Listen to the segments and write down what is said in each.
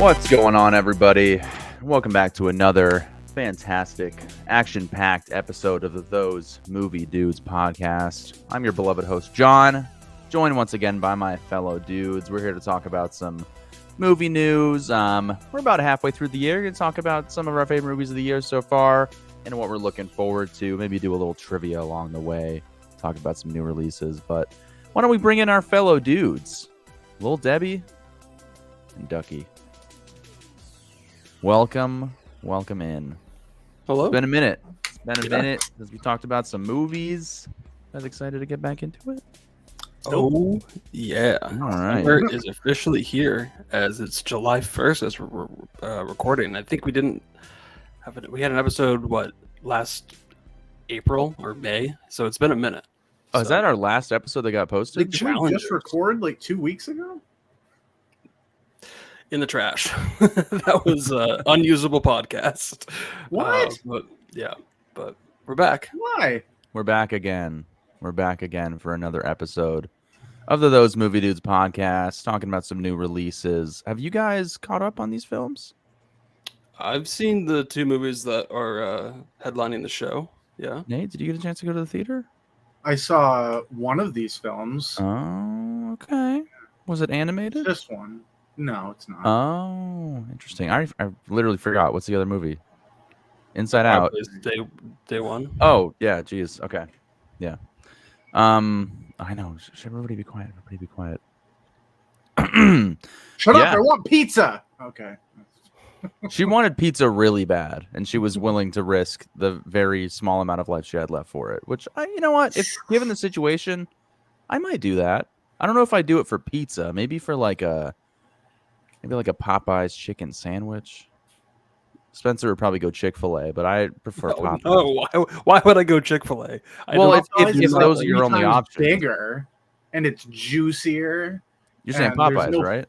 What's going on, everybody? Welcome back to another fantastic, action-packed episode of the Those Movie Dudes podcast. I'm your beloved host, John, joined once again by my fellow dudes. We're here to talk about some movie news. We're about halfway through the year. We're going to talk about some of our favorite movies of the year so far and what we're looking forward to. Maybe do a little trivia along the way, talk about some new releases. But why don't we bring in our fellow dudes, Lil Debbie and Ducky. Welcome in. Hello. It's been a minute. Since we talked about some movies. I was excited to get back into it. Oh, yeah. All right. Summer is officially here as it's July 1st as we're recording. I think we didn't have it. We had an episode, last April or May? So it's been a minute. Oh, is that our last episode that got posted? Did we just record like 2 weeks ago? In the trash. That was an unusable podcast. What? But we're back. Why? We're back again. We're back again for another episode of the Those Movie Dudes podcast, talking about some new releases. Have you guys caught up on these films? I've seen the two movies that are headlining the show. Yeah. Nate, did you get a chance to go to the theater? I saw one of these films. Oh, okay. Was it animated? This one. No, it's not. Oh, interesting. I literally forgot. What's the other movie? Inside Out. Day one. Oh, yeah. Geez. Okay. Yeah. I know. Should everybody be quiet? Everybody be quiet. Shut up! I want pizza. Okay. She wanted pizza really bad, and she was willing to risk the very small amount of life she had left for it. Which, you know what? If given the situation, I might do that. I don't know if I do it for pizza. Maybe for like a Popeye's chicken sandwich. Spencer would probably go Chick-fil-A, but I prefer Popeyes. Oh, why would I go Chick-fil-A? Well, if those are your only options. Bigger, and it's juicier. You're saying Popeyes, right?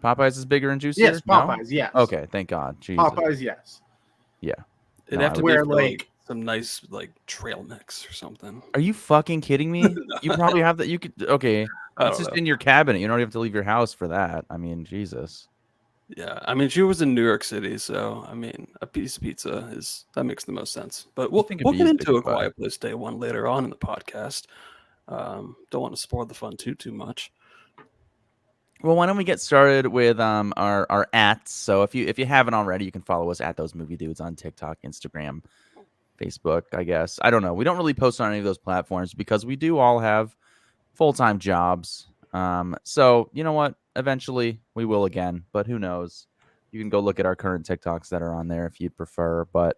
Popeyes is bigger and juicier? Yes, Popeyes, yes. Okay, thank God. Jesus. Popeyes, yes. Yeah. It'd have to be like some nice trail mix or something. Are you fucking kidding me? You probably have that. You could. Okay. It's just in your cabinet. You don't have to leave your house for that. I mean, Jesus. Yeah. I mean, she was in New York City, so I mean, a piece of pizza that makes the most sense. But we'll get into A Quiet Place Day one later on in the podcast. Don't want to spoil the fun too much. Well, why don't we get started with our @. So if you haven't already, you can follow us at Those Movie Dudes on TikTok, Instagram, Facebook, I guess. I don't know. We don't really post on any of those platforms because we do all have full-time jobs. So you know what? Eventually we will again, but who knows? You can go look at our current TikToks that are on there if you'd prefer. But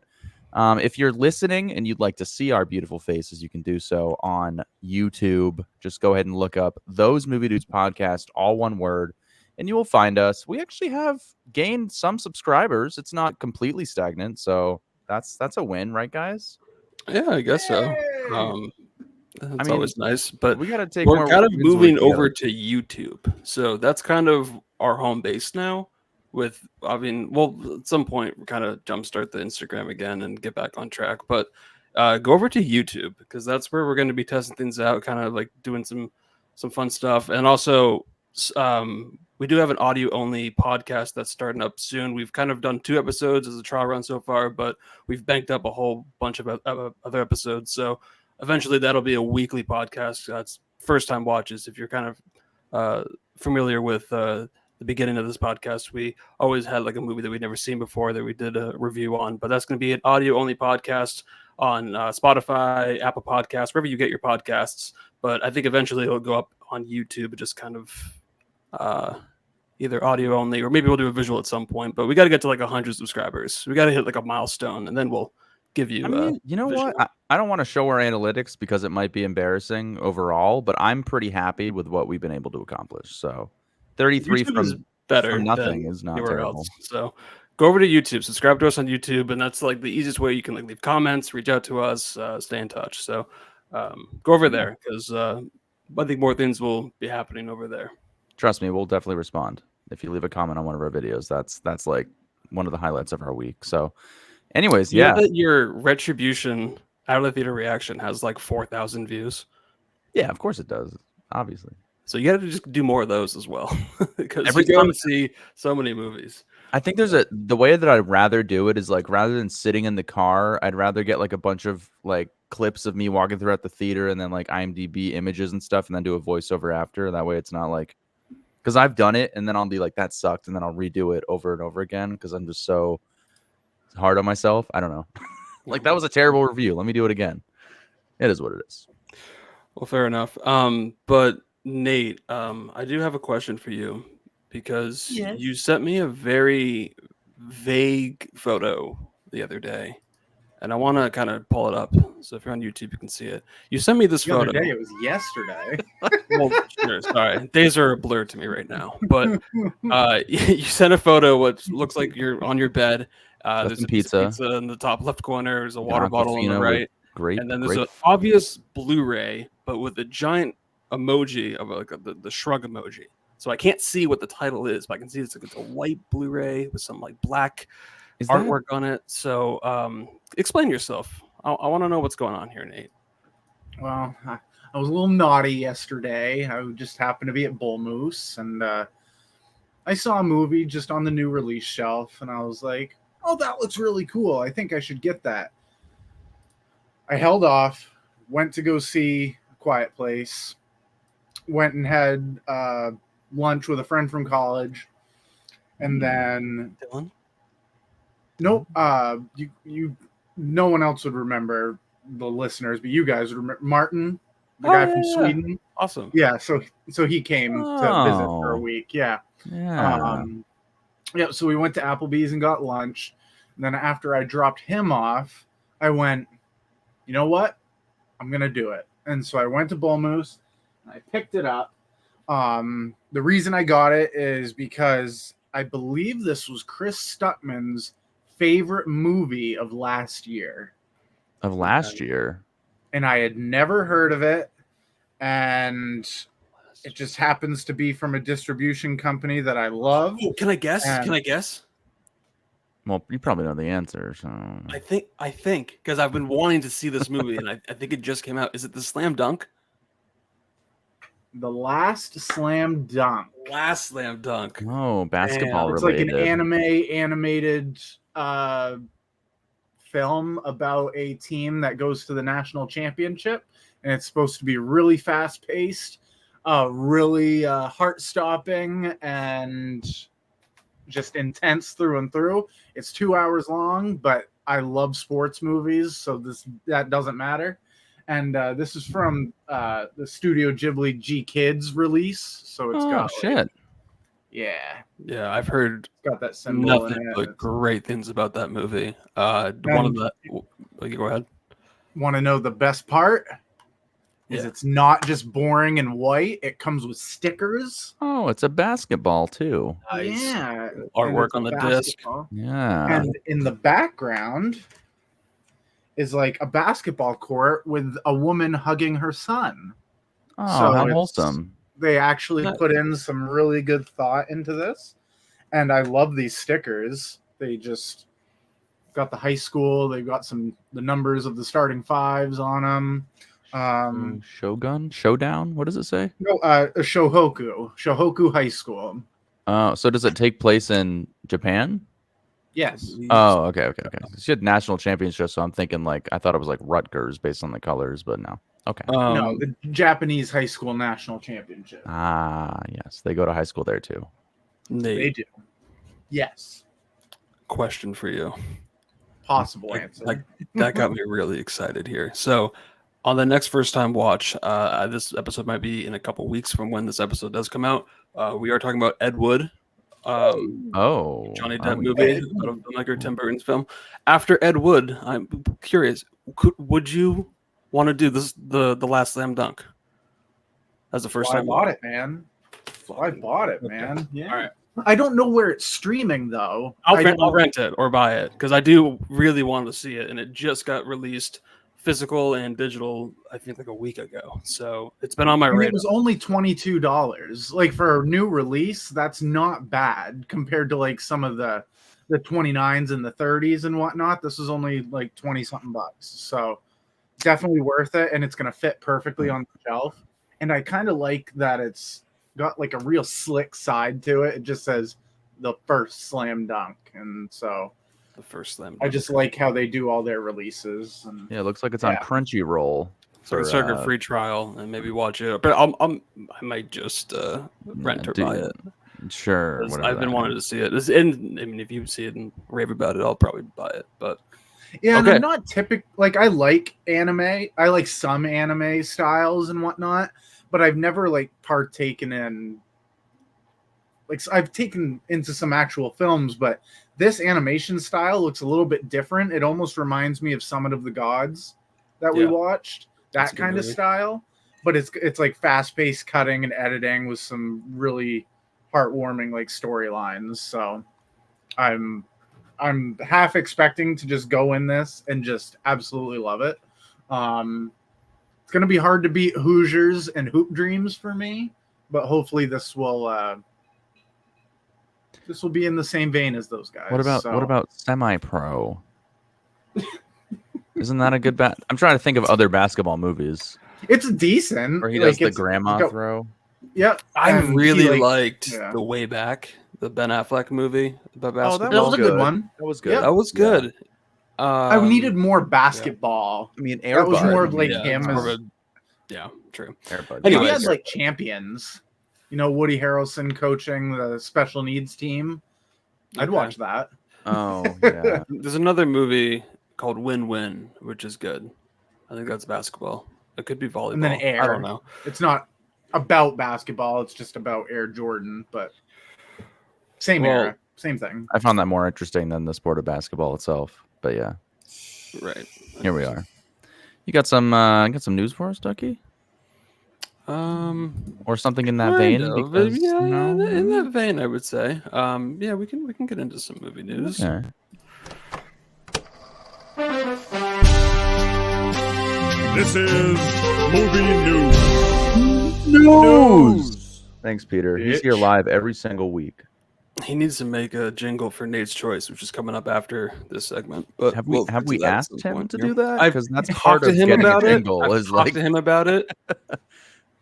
if you're listening and you'd like to see our beautiful faces, you can do so on YouTube. Just go ahead and look up Those Movie Dudes podcast, all one word, and you will find us. We actually have gained some subscribers. It's not completely stagnant, so that's a win, right, guys? Yeah, I guess so. That's always nice, but we gotta take. We're kind of moving over to YouTube, so that's kind of our home base now. At some point, we kind of jumpstart the Instagram again and get back on track. But go over to YouTube because that's where we're going to be testing things out, kind of like doing some fun stuff. And also, we do have an audio only podcast that's starting up soon. We've kind of done 2 episodes as a trial run so far, but we've banked up a whole bunch of other episodes. So eventually, that'll be a weekly podcast. That's first time watches. If you're kind of familiar with the beginning of this podcast, we always had like a movie that we'd never seen before that we did a review on, but that's going to be an audio only podcast on Spotify, Apple Podcasts, wherever you get your podcasts. But I think eventually it'll go up on YouTube, just kind of either audio only, or maybe we'll do a visual at some point, but we got to get to like 100 subscribers. We got to hit like a milestone and then we'll give you, you know visual. What? I don't want to show our analytics because it might be embarrassing overall, but I'm pretty happy with what we've been able to accomplish. So 33 from nothing is not terrible. Else. So go over to YouTube, subscribe to us on YouTube, and that's like the easiest way you can like leave comments, reach out to us, stay in touch. So go over there because I think more things will be happening over there. Trust me, we'll definitely respond if you leave a comment on one of our videos. That's like one of the highlights of our week. So anyways, you know that your Retribution out of the theater reaction has like 4,000 views. Yeah, of course it does. Obviously. So you got to just do more of those as well, because Every you're going time to see so many movies. I think the way that I'd rather do it is like rather than sitting in the car, I'd rather get like a bunch of like clips of me walking throughout the theater and then like IMDb images and stuff and then do a voiceover after. That way it's not like because I've done it and then I'll be like that sucked and then I'll redo it over and over again because I'm just so hard on myself. I don't know. Like that was a terrible review. Let me do it again. It is what it is. Well, fair enough. But Nate, I do have a question for you because you sent me a very vague photo the other day, and I want to kind of pull it up. So if you're on YouTube, you can see it. You sent me this The other photo. day, it was yesterday. Well, sure, sorry, days are a blur to me right now. But you sent a photo. What looks like you're on your bed. There's some a piece of pizza. pizza in the top left corner. There's a An water bottle on the Aquafina with right. Grape, And then there's grape. an obvious Blu-ray, but with a giant emoji of like the shrug emoji. So I can't see what the title is, but I can see it's a white Blu-ray with some like black Is that artwork on it. So explain yourself. I want to know what's going on here, Nate. Well, I was a little naughty yesterday. I just happened to be at Bull Moose, and I saw a movie just on the new release shelf, and I was like, oh, that looks really cool. I think I should get that. I held off, went to go see A Quiet Place, went and had lunch with a friend from college, and then Dylan? nope, you no one else would remember, the listeners, but you guys would remember Martin, the guy from Sweden. Awesome. Yeah, so he came to visit for a week. Yeah. Yeah. Yeah, so we went to Applebee's and got lunch. And then after I dropped him off, I went, you know what? I'm going to do it. And so I went to Bull Moose and I picked it up. The reason I got it is because I believe this was Chris Stuckman's favorite movie of last year. Of last year. And I had never heard of it. And it just happens to be from a distribution company that I love. Oh, can I guess? And- Can I guess? Well, you probably know the answer. So I think because I've been wanting to see this movie, and I think it just came out. Is it the Slam Dunk? The Last Slam Dunk. Last Slam Dunk. oh, basketball It's related. like an animated film about a team that goes to the national championship, and it's supposed to be really fast paced, really heart stopping, and just intense through and through. It's 2 hours long, but I love sports movies, so that doesn't matter. And this is from the Studio Ghibli G Kids release, so it's got shit. yeah, Yeah, I've heard it's got that symbol nothing in it. but great things about that movie. One of the go ahead. Want to know the best part? Is Yeah. it's not just boring and white. It comes with stickers. Oh, it's a basketball too. Nice. Yeah. Artwork And on the it's disc. basketball. Yeah. And in the background is like a basketball court with a woman hugging her son. Oh, so how it's- wholesome. They actually Nice. put in some really good thought into this. And I love these stickers. They just got the high school. They've got the numbers of the starting fives on them. Shogun? Showdown? What does it say? No, Shohoku High School. Oh, so does it take place in Japan? Yes. Oh, okay. She had national championship, so I'm thinking like I thought it was like Rutgers based on the colors, but no. Okay. No, the Japanese high school national championship. Yes, they go to high school there too. They Nate, do. Yes. question for you. Possible answer. That got me really excited here. So, on the next first time watch, this episode might be in a couple weeks from when this episode does come out. We are talking about Ed Wood, Oh, Johnny oh, Depp movie, out of filmmaker Tim Burton's film. After Ed Wood, I'm curious, would you want to do the Last Slam Dunk as the first I time? bought it, man. I bought it, man. Yeah. All right. I don't know where it's streaming though. I'll rent it or buy it because I do really want to see it, and it just got released physical and digital, I think like a week ago. So it's been on my And radar. it was only $22. Like for a new release, that's not bad compared to like some of the 29s and the 30s and whatnot. This is only like 20 something bucks. So definitely worth it, and it's gonna fit perfectly on the shelf. and I kind of like that it's got like a real slick side to it. It just says the first slam dunk, and so The first slam. I just like how they do all their releases. And Yeah, it looks like it's on Crunchyroll. So I can start a free trial and maybe watch it, but I might just rent or buy it. Sure, I've been wanting to see it. And I mean, if you see it and rave about it, I'll probably buy it. But yeah, and I'm not like I like anime. I like some anime styles and whatnot, but I've never like partaken in. Like I've taken into some actual films, but this animation style looks a little bit different. It almost reminds me of Summit of the Gods that we watched. That kind of style, but it's like fast-paced cutting and editing with some really heartwarming like storylines. So I'm half expecting to just go in this and just absolutely love it. It's gonna be hard to beat Hoosiers and Hoop Dreams for me, but hopefully this will be in the same vein as those guys. What about Semi-Pro? Isn't that a good I'm trying to think of other basketball movies. It's decent. Or he does the grandma throw. Yep. I really liked the Way Back, the Ben Affleck movie about basketball. That was a good one. That was good. Yep. That was good. I needed more basketball. I mean, that was more of like him. Yeah, true. Anyway, he had like champions. You know, Woody Harrelson coaching the special needs team. I'd watch that. Oh, yeah. There's another movie called Win-Win, which is good. I think that's basketball. It could be volleyball. And then Air. I don't know. It's not about basketball. It's just about Air Jordan, but same era, same thing. I found that more interesting than the sport of basketball itself. But yeah, right. Here we are. You got some news for us, Ducky? Or something in that vein? Because, in that vein, I would say. Yeah, we can get into some movie news. Okay. This is movie news. Thanks, Peter. He's here live every single week. He needs to make a jingle for Nate's Choice, which is coming up after this segment. But have we asked him to do that? Because that's part of him about it. I've talked to him about it.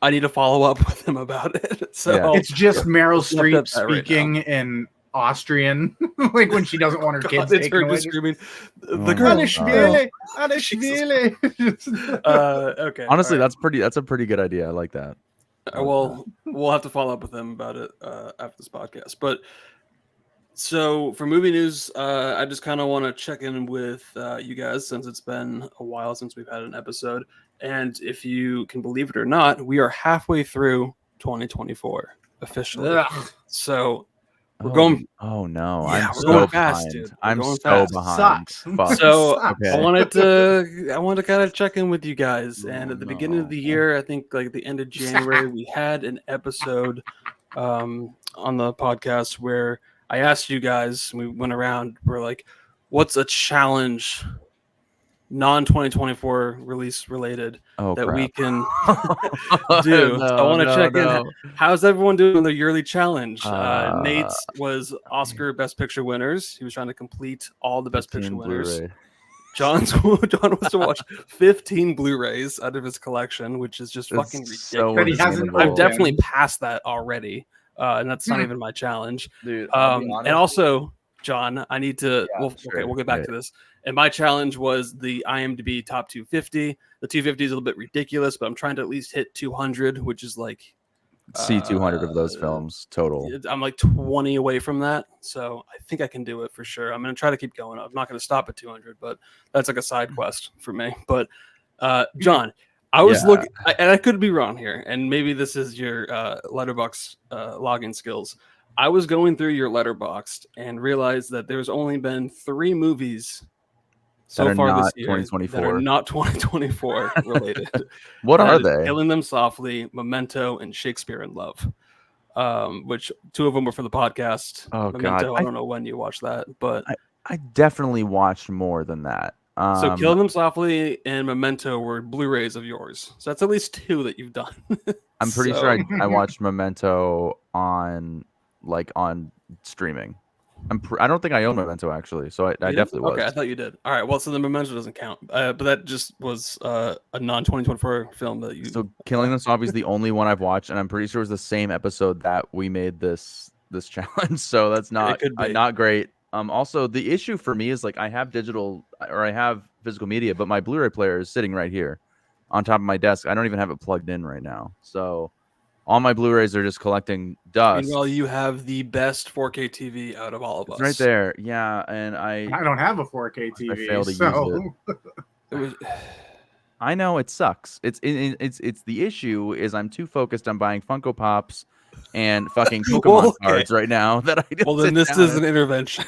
I need to follow up with him about it. So it's just Meryl Streep speaking in Austrian, like when she doesn't want her kids taken away. Screaming, the girl. Okay. Honestly, that's a pretty good idea. I like that. Well, we'll have to follow up with him about it after this podcast. But so for movie news, I just kind of want to check in with you guys since it's been a while since we've had an episode. And if you can believe it or not, we are halfway through 2024 officially. Ugh. So we're going. Oh no! Yeah, I'm we're so going behind. fast, dude. I'm going so fast. behind. Fuck. So Okay. I wanted to kind of check in with you guys. And at the beginning of the year, I think like the end of January, we had an episode on the podcast where I asked you guys. We went around. We're like, "What's a challenge?" Non-2024 release related that we can do. So I want to check in. How's everyone doing on their yearly challenge? Nate's was Oscar Best Picture winners. He was trying to complete all the Best Picture winners. Blu-ray. John wants to watch 15 Blu-rays out of his collection, which is just fucking ridiculous. I've definitely passed that already, and that's not even my challenge. Dude, and also, John, I need to. We'll get back to this. And my challenge was the IMDb top 250. The 250 is a little bit ridiculous, but I'm trying to at least hit 200, which is like see 200 of those films total. I'm like 20 away from that, so I think I can do it for sure. I'm gonna try to keep going. I'm not gonna stop at 200, but that's like a side quest for me. But John, I was looking, and I could be wrong here, and maybe this is your Letterboxd login skills. I was going through your Letterboxd and realized that there's only been 3 movies so far this year 2024 that are not 2024 related. What are they? Killing Them Softly, Memento, and Shakespeare in Love. Which 2 of them were for the podcast. Oh Memento, God, I don't know when you watched that, but I definitely watched more than that. So Killing Them Softly and Memento were Blu-rays of yours. So that's at least 2 that you've done. I'm pretty sure I watched Memento on streaming. I don't think I own Memento actually, so I You did? definitely was. Okay, I thought you did. All right, well, so the Memento doesn't count, but that just was a non-2024 film that you. So Killing Them Softly is the only one I've watched, and I'm pretty sure it was the same episode that we made this challenge. So that's not could be. not great. Also the issue for me is like I have I have physical media, but my Blu-ray player is sitting right here on top of my desk. I don't even have it plugged in right now. So all my Blu-rays are just collecting dust. Meanwhile, you have the best 4K TV out of all of us. It's right there. Yeah, and I don't have a 4K TV, failed to so use It was. I know it sucks. It's the issue is I'm too focused on buying Funko Pops and fucking Pokemon cards right now that I don't. Well, then this is an intervention.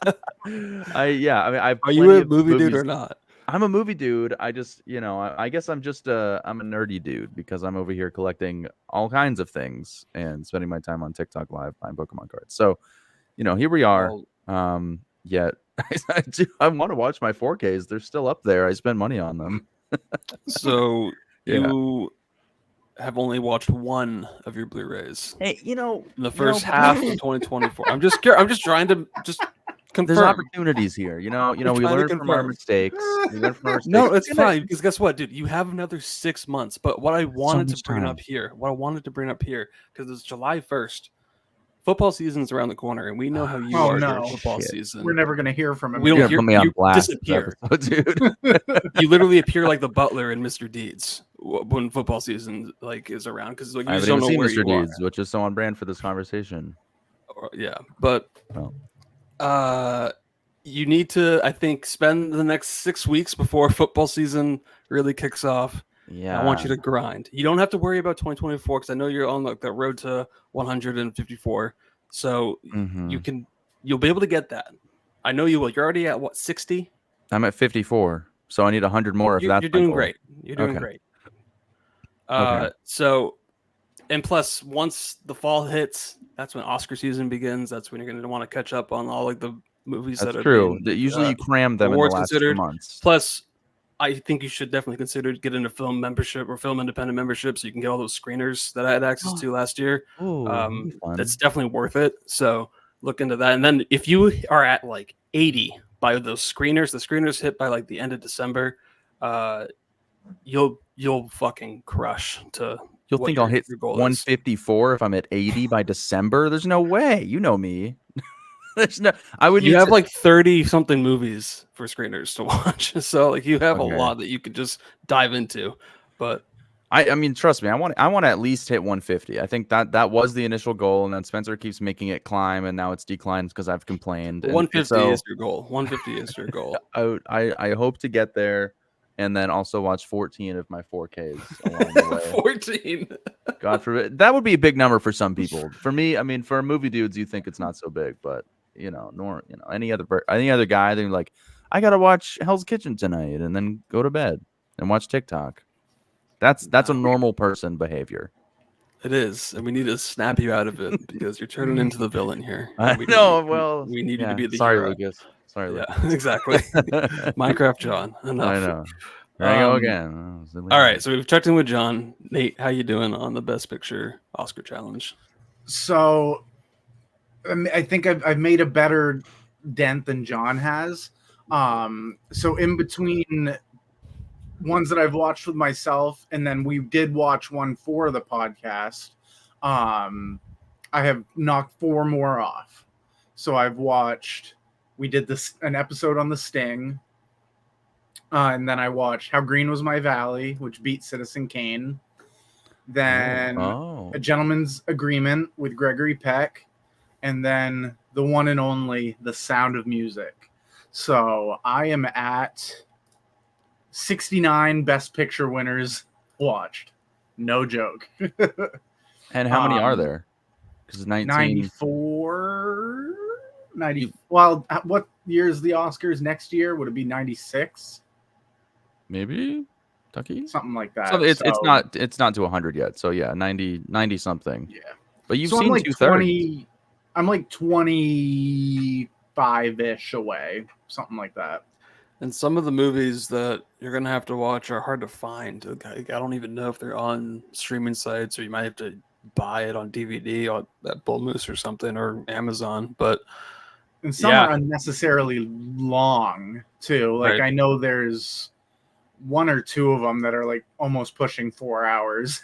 I mean, I've Are you a movie dude or not? I'm a movie dude. I just, I guess I'm just I'm a nerdy dude because I'm over here collecting all kinds of things and spending my time on TikTok live buying Pokemon cards. So, here we are. Yet I want to watch my 4Ks. They're still up there. I spend money on them. So you have only watched one of your Blu-rays. Hey, in the first half of 2024. I'm just trying to confirm. There's opportunities here. We learn from our mistakes. No, it's fine because guess what, dude? You have another 6 months. But what I wanted to bring up here, because it's July 1st. Football season's around the corner, and we know how you are during football season. We're never gonna hear from him. We don't hear me on blast. Disappear, dude. You literally appear like the butler in Mr. Deeds when football season is around because you just don't know where Mr. you Deeds, which is so on brand for this conversation. Yeah, but you need to, I think, spend the next 6 weeks before football season really kicks off. Yeah, I want you to grind. You don't have to worry about 2024 because I know you're on the road to 154. So you'll be able to get that. I know you will. You're already at what, 60? I'm at 54, so I need 100 more. You're doing great. You're doing great. So, and plus, once the fall hits, that's when Oscar season begins. That's when you're going to want to catch up on all the movies that are true. Usually, you cram them in the last 2 months. Plus, I think you should definitely consider getting a film membership or film independent membership so you can get all those screeners that I had access to last year. That's definitely worth it. So look into that. And then if you are at 80 by those screeners, the screeners hit by the end of December, you'll fucking crush to. You'll think I'll hit 154 if I'm at 80 by December. There's no way. You know me. There's no. You have 30 something movies for screeners to watch, so you have a lot that you could just dive into. But I mean, trust me, I want to at least hit 150. I think that was the initial goal, and then Spencer keeps making it climb, and now it's declined because I've complained. 150 is your goal. 150 is your goal. I hope to get there, and then also watch 14 of my 4Ks along the way. 14. God forbid. That would be a big number for some people. For me, I mean, for movie dudes, you think it's not so big, but any other guy, they're like, I gotta watch Hell's Kitchen tonight and then go to bed and watch TikTok. That's a normal person behavior. It is, and we need to snap you out of it because you're turning into the villain here. I know. We need you to be the sorry, hero. Lucas. Sorry, Lucas. Yeah, exactly. Minecraft John. Enough. I know. There I go again. All right, so we've checked in with John. Nate, how you doing on the Best Picture Oscar challenge? So, I think I've made a better dent than John has. So in between ones that I've watched with myself, and then we did watch one for the podcast, I have knocked 4 more off. So we did an episode on The Sting. And then I watched How Green Was My Valley, which beat Citizen Kane. Then A Gentleman's Agreement with Gregory Peck. And then the one and only The Sound of Music. So I am at 69 Best Picture winners watched. No joke. And how many are there? Because 94, 90. Well, what year is the Oscars next year? Would it be 96? Maybe Tucky? Something like that. So it's not to 100 yet. So yeah, 90 something. Yeah. But you've seen 230. I'm 25-ish away, something like that. And some of the movies that you're going to have to watch are hard to find. I don't even know if they're on streaming sites, or you might have to buy it on DVD at Bull Moose or something, or Amazon. But And some are unnecessarily long too. Like Right. I know there's one or two of them that are like almost pushing 4 hours,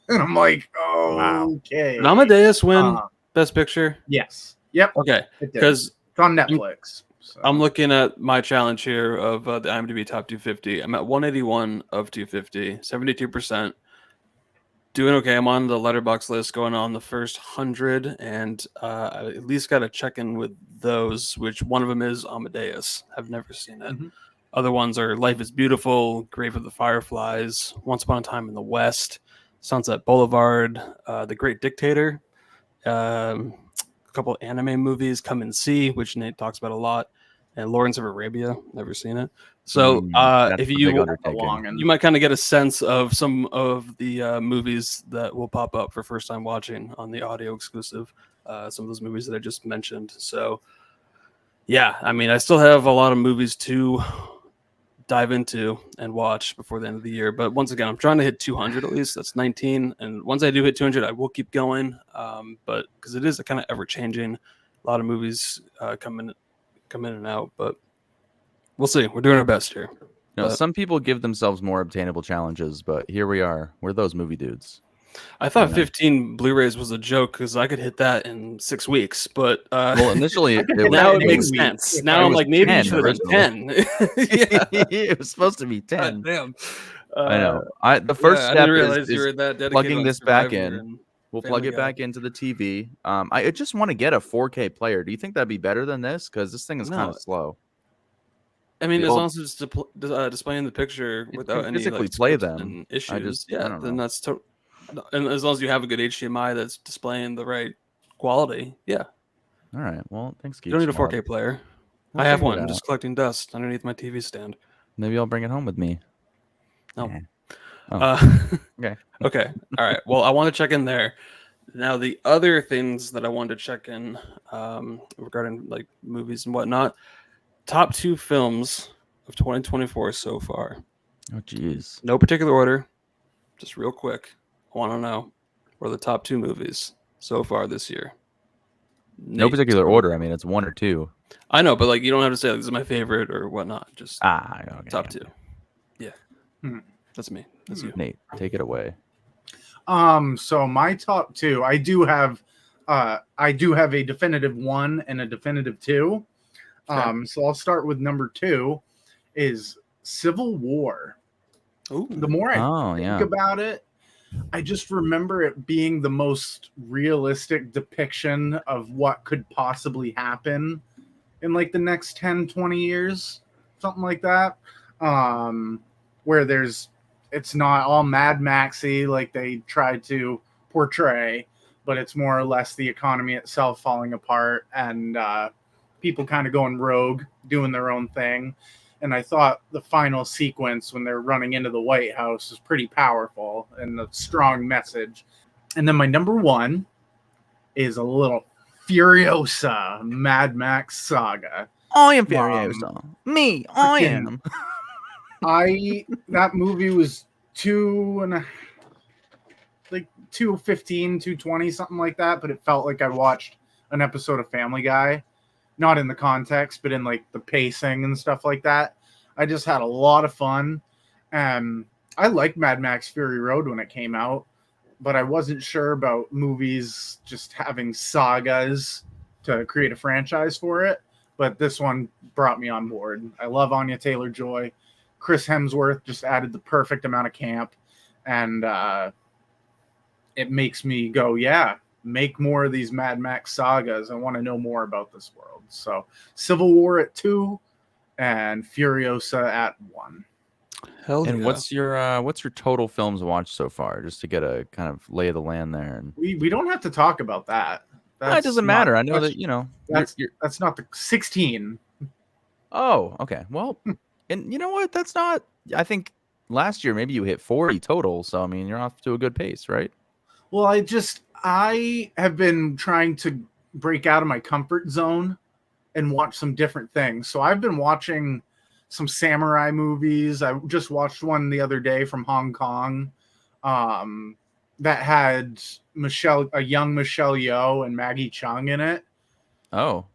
and I'm like, okay. Did Amadeus win Best Picture? Yes. Yep. Okay, It did. because It's on Netflix. So. I'm looking at my challenge here of the IMDb top 250. I'm at 181 of 250, 72%. Doing okay. I'm on the letterbox list, going on the first 100, and I at least got to check in with those, which one of them is Amadeus. I've never seen it. Mhm. Other ones are Life is Beautiful, Grave of the Fireflies, Once Upon a Time in the West, Sunset Boulevard, The Great Dictator, a couple anime movies, Come and See, which Nate talks about a lot, and Lawrence of Arabia. Never seen it. So That's if a you big undertaking. you might kind of get a sense of some of the movies that will pop up for first time watching on the audio exclusive. Some of those movies that I just mentioned. So yeah, I mean, I still have a lot of movies to dive into and watch before the end of the year. But once again, I'm trying to hit 200 at least. That's 19. And once I do hit 200, I will keep going. But because it is a kind of ever changing, a lot of movies come in and out. But we'll see. We're doing our best here. No, But some people give themselves more obtainable challenges, but here we are. We're those movie dudes. I thought Yeah. 15 Blu-rays was a joke because I could hit that in 6 weeks. But Well, initially, I could it hit now that it in makes 8 sense. weeks. Now It I'm was like, maybe you 10 should have done 10. Yeah. it was supposed to be 10. Damn. I know. The first I step didn't realize is you were that dedicated plugging on this back Survivor in. and We'll Family plug it Guy. back into the TV. I just want to get a 4K player. Do you think that'd be better than this? Because this thing is kind No. of slow. I mean, The as old- long as it's displaying the picture It without can any physically like play skips them. and I issues, just- I don't then know. that's and as long as you have a good HDMI that's displaying the right quality, yeah. All right. Well, thanks, You don't need a Geek Squad. 4K player. We'll I have figure it one. I'm out. just collecting dust underneath my TV stand. Maybe I'll bring it home with me. No. Yeah. Oh. Okay. Okay. All right. Well, I want to check in there. Now, the other things that I wanted to check in regarding like movies and whatnot, top 2 films of 2024 so far. Oh, geez. No particular order. Just real quick. I want to know what are the top 2 movies so far this year. No Nate, particular order. I mean, it's 1 or 2. I know, but like you don't have to say like, this is my favorite or whatnot. Just Okay. top 2. Yeah. Hmm. That's me. That's you. Nate, take it away. So my top 2, I do have a definitive 1 and a definitive 2. So I'll start with number 2 is Civil War. Ooh. The more I think about it, I just remember it being the most realistic depiction of what could possibly happen in like the next 10, 20 years, something like that. Where it's not all Mad Maxy like they tried to portray, but it's more or less the economy itself falling apart and people kind of going rogue, doing their own thing. And I thought the final sequence when they're running into the White House is pretty powerful and a strong message. And then my number 1 is a little Furiosa Mad Max saga. I am Furiosa. Me, I am. That movie was 215, 220, something like that, but it felt like I watched an episode of Family Guy. Not in the context, but in like the pacing and stuff like that. I just had a lot of fun. I liked Mad Max Fury Road when it came out, but I wasn't sure about movies just having sagas to create a franchise for it. But this one brought me on board. I love Anya Taylor-Joy. Chris Hemsworth just added the perfect amount of camp. And it makes me go, yeah, make more of these Mad Max sagas. I want to know more about this world. So Civil War at 2 and Furiosa at 1. Hell And yeah. what's your total films watched so far, just to get a kind of lay of the land there? And We don't have to talk about that. it doesn't matter. I know that that's not the 16. Oh, okay. Well, and you know what? That's not. I think last year maybe you hit 40 total. So I mean, you're off to a good pace, right? Well, I have been trying to break out of my comfort zone and watch some different things. So I've been watching some samurai movies. I just watched one the other day from Hong Kong that had a young Michelle Yeoh and Maggie Chung in it. Oh,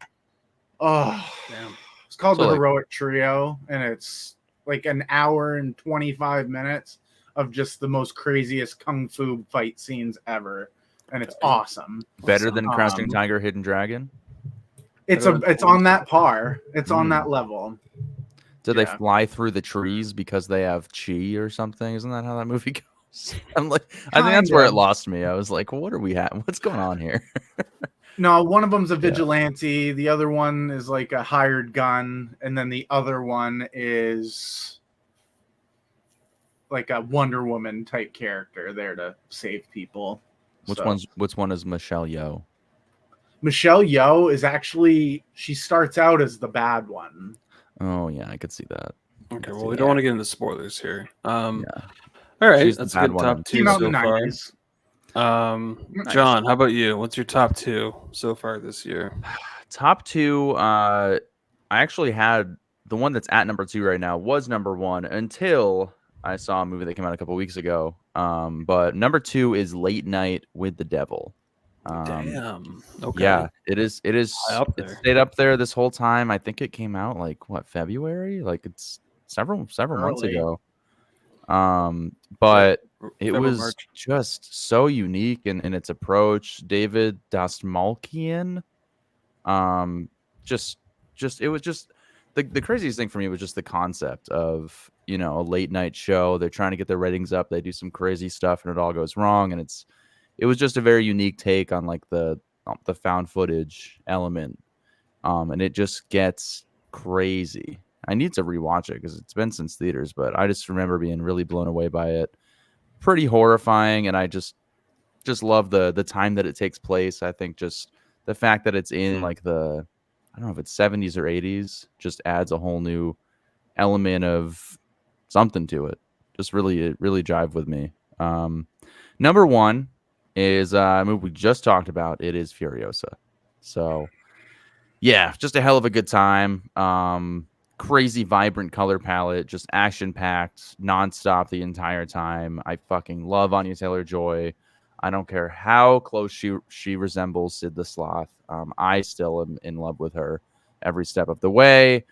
Oh, Damn. it's called So, The like- Heroic Trio, and it's like an hour and 25 minutes of just the most craziest kung fu fight scenes ever, and it's awesome. Better than Crouching Um, Tiger, Hidden Dragon. It's Better than it's on that par. It's on that Mm. level. Do they Yeah. fly through the trees because they have chi or something? Isn't that how that movie goes? I'm like, I think that's where it Kinda. lost me. I was like, what are we at? What's going on here? No, one of them's a vigilante. The other one is like a hired gun, and then the other one is like a Wonder Woman type character there to save people. Which So, one is Michelle Yeoh? Michelle Yeoh is actually, she starts out as the bad one. Oh yeah, I could see that. Okay, well, see we that. don't want to get into spoilers here. Yeah. All right, She's the that's a bad good one top in- two Came out so in the far. 90s. Nice. John, how about you? What's your top two so far this year? Top two, I actually had the one that's at number 2 right now was number 1 until I saw a movie that came out a couple weeks ago. But number 2 is Late Night with the Devil. Damn. Okay. Yeah, it is. High up It there. stayed up there this whole time. I think it came out like what, February? Like it's several months Early. ago. But it February, was March. just so unique in its approach. David Dastmalchian, just it was just the craziest thing for me was just the concept of, you know, a late night show. They're trying to get their ratings up. They do some crazy stuff and it all goes wrong. And it was just a very unique take on like the found footage element. And it just gets crazy. I need to rewatch it because it's been since theaters, but I just remember being really blown away by it. Pretty horrifying, and I just love the time that it takes place. I think just the fact that it's in like the, I don't know if it's 70s or 80s, just adds a whole new element of something to it. Just it really jive with me. Number 1 is a movie we just talked about. It is Furiosa. So yeah, just a hell of a good time. Crazy vibrant color palette, just action packed nonstop the entire time. I fucking love Anya Taylor-Joy. I don't care how close she resembles Sid the Sloth. I still am in love with her every step of the way.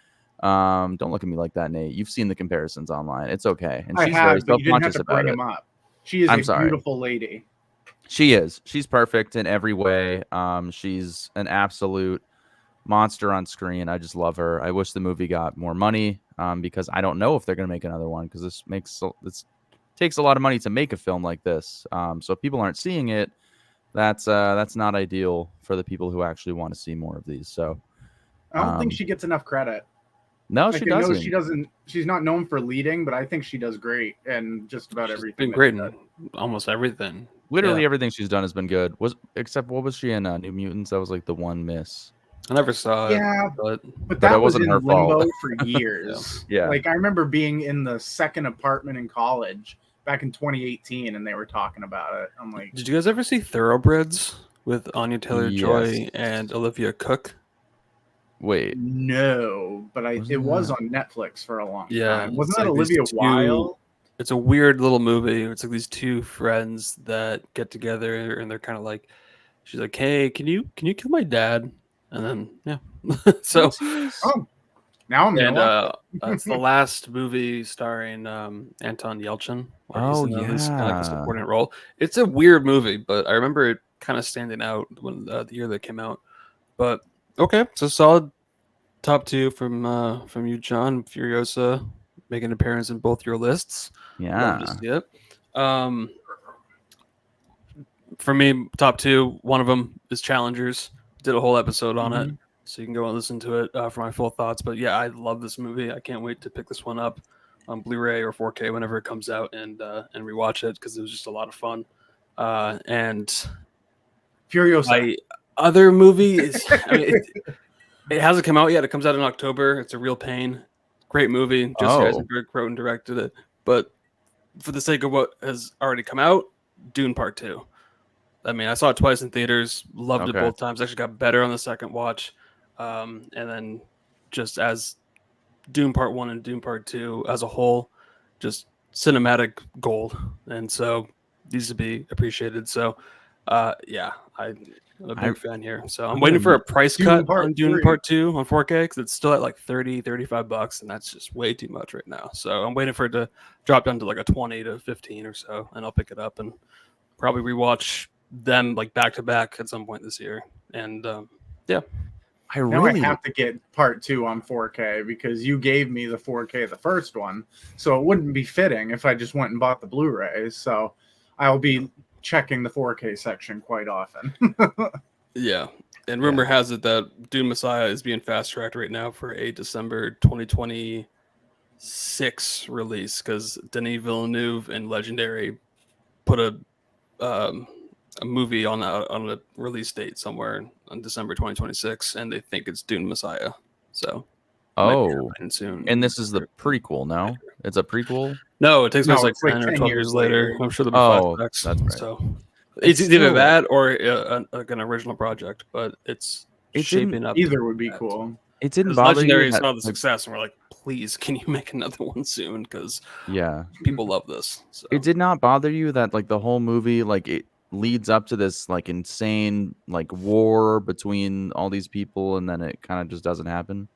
Don't look at me like that, Nate. You've seen the comparisons online. It's okay. And I she's very have, but you didn't have self-conscious to about bring it. him up. She is I'm a sorry. beautiful lady. She is. She's perfect in every way. She's an absolute monster on screen. I just love her. I wish the movie got more money because I don't know if they're going to make another one because this takes a lot of money to make a film like this. So if people aren't seeing it, that's not ideal for the people who actually want to see more of these. So I don't think she gets enough credit. no, Like, she I know doesn't. she doesn't. She's not known for leading, but I think she does great and just about She's everything. been that great she in does. almost everything. Literally Yeah. everything she's done has been good. Except what was she in New Mutants? That was like the one miss. I never saw it. Yeah, But but it that was wasn't in her limbo fault. for years. Yeah. Like I remember being in the second apartment in college back in 2018, and they were talking about it. I'm like, did you guys ever see Thoroughbreds with Anya Taylor-Joy Yes. and Olivia Cook? Wait, no, but it Wasn't was that- on Netflix for a long Yeah, time. Wasn't it's that like these Olivia two- Wilde? It's a weird little movie. It's like these two friends that get together and they're kind of like, she's like, "Hey, can you kill my dad?" And then yeah, so Oh, now I'm gonna and watch it's the last movie starring Anton Yelchin. Where he's Oh, in at least kind of like a yeah. supporting role. It's a weird movie, but I remember it kind of standing out when the year that came out. But okay, so solid top two from you, John. Furiosa making an appearance in both your lists. Love yeah. to see it. For me, top two. One of them is Challengers. Did a whole episode on it, so you can go and listen to it for my full thoughts. But yeah, I love this movie. I can't wait to pick this one up on Blu-ray or 4K whenever it comes out and rewatch it because it was just a lot of fun. And Furiosa. my other movie is, I mean, it hasn't come out yet. It comes out in October. It's a real pain. Great movie. Jesse Oh. Eisenberg wrote and directed it. But for the sake of what has already come out, Dune Part 2. I mean, I saw it twice in theaters. Loved it Okay. both times. Actually got better on the second watch. And then just as Dune Part 1 and Dune Part 2 as a whole, just cinematic gold. And so these to be appreciated. So Yeah, I'm a I- big fan here. So I'm I'm waiting gonna for a price Dune cut Part on Dune 3. Part 2 on 4K because it's still at like $30-$35, and that's just way too much right now. So I'm waiting for it to drop down to like a 20 to 15 or so, and I'll pick it up and probably rewatch them like back to back at some point this year. And yeah, I Now really I have to get part 2 on 4K because you gave me the 4K the first one, so it wouldn't be fitting if I just went and bought the Blu-rays. So I'll be checking the 4K section quite often. yeah. And rumor has it that Dune Messiah is being fast tracked right now for a December 2026 release because Denis Villeneuve and Legendary put a movie on a release date somewhere on December 2026, and they think it's Dune Messiah. So it might be happening soon. and this is the prequel. No, it's a prequel. No, it takes place like it's like 10 or 10 12 years years later. later. I'm sure there'll be flashbacks. That's right. So It's it's either still- that or like an original project, but it's It shaping didn't- up. Either would be that. cool. It didn't 'Cause bother Legendary you. saw the Like, success, and we're like, please, can you make another one soon? Because yeah, people love this. So. it did not bother you that like the whole movie like it leads up to this like insane like war between all these people, and then it kind of just doesn't happen.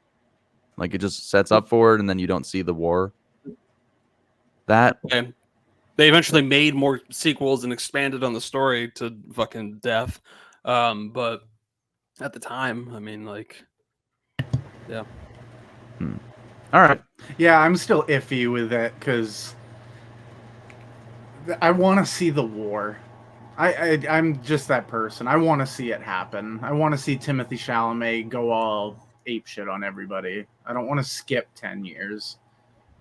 Like it just sets up for it, and then you don't see the war. That And they eventually made more sequels and expanded on the story to fucking death. But at the time, I mean, like, yeah. all right. Yeah, I'm still iffy with it because I want to see the war. I'm just that person. I want to see it happen. I want to see Timothée Chalamet go all apeshit on everybody. I don't want to skip 10 years.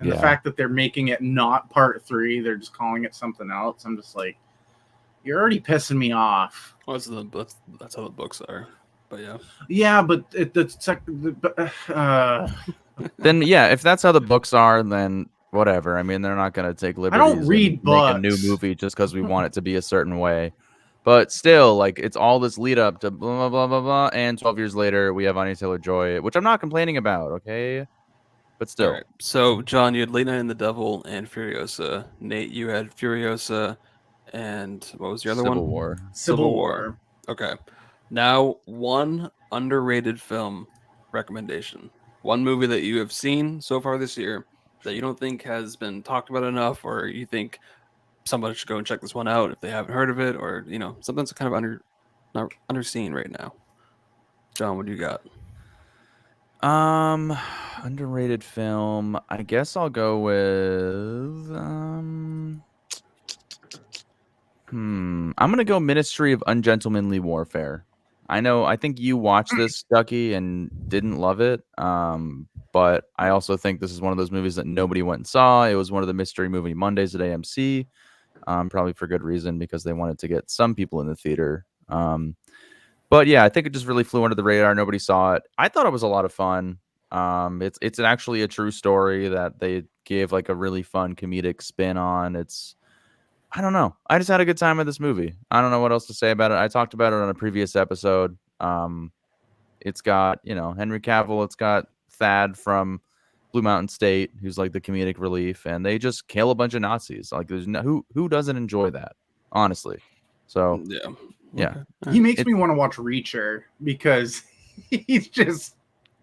And the Yeah. fact that they're making it not part 3, they're just calling it something else. I'm just like, you're already pissing me off. Well, that's how the books are. But yeah. Yeah, but Then yeah, if that's how the books are, then whatever. I mean, they're not gonna take liberties. and read make a new books. movie just because we want it to be a certain way. But still, like it's all this lead up to blah blah blah blah blah, and 12 years later we have Anya Taylor-Joy, which I'm not complaining about. Okay, but still, All right. So, John, you had Late Night and the Devil and Furiosa. Nate, you had Furiosa, and what was your other Civil one? War. Civil War. Okay. Now, one underrated film recommendation. One movie that you have seen so far this year that you don't think has been talked about enough, or you think somebody should go and check this one out if they haven't heard of it, or something that's kind of not underseen right now. John, what do you got? Underrated film. I guess I'll go with I'm gonna go Ministry of Ungentlemanly Warfare. I think you watched this, Ducky, and didn't love it. But I also think this is one of those movies that nobody went and saw. It was one of the Mystery Movie Mondays at AMC. Probably for good reason because they wanted to get some people in the theater. But yeah, I think it just really flew under the radar. Nobody saw it. I thought it was a lot of fun. It's actually a true story that they gave like a really fun comedic spin on. I don't know. I just had a good time with this movie. I don't know what else to say about it. I talked about it on a previous episode. It's got, Henry Cavill. It's got Thad from Blue Mountain State, who's like the comedic relief, and they just kill a bunch of Nazis. Like, there's who doesn't enjoy that, honestly. So yeah. He makes me want to watch Reacher because he's just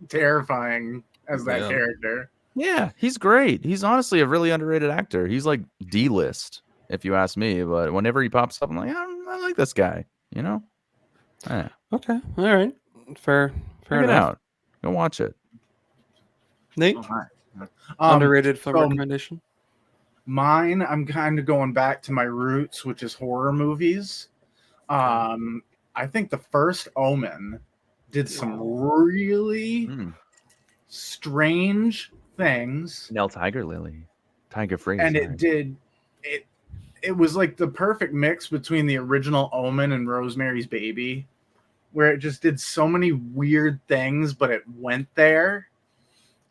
terrifying as that character. Yeah, he's great. He's honestly a really underrated actor. He's like D-list, if you ask me. But whenever he pops up, I'm like, I like this guy. Yeah. Okay. All right. Fair Check it enough. out. Go watch it. Nate, underrated film recommendation? Mine, I'm kind of going back to my roots, which is horror movies. I think the first Omen did some really strange things. Nell Tiger Fraser. And it was like the perfect mix between the original Omen and Rosemary's Baby, where it just did so many weird things, but it went there.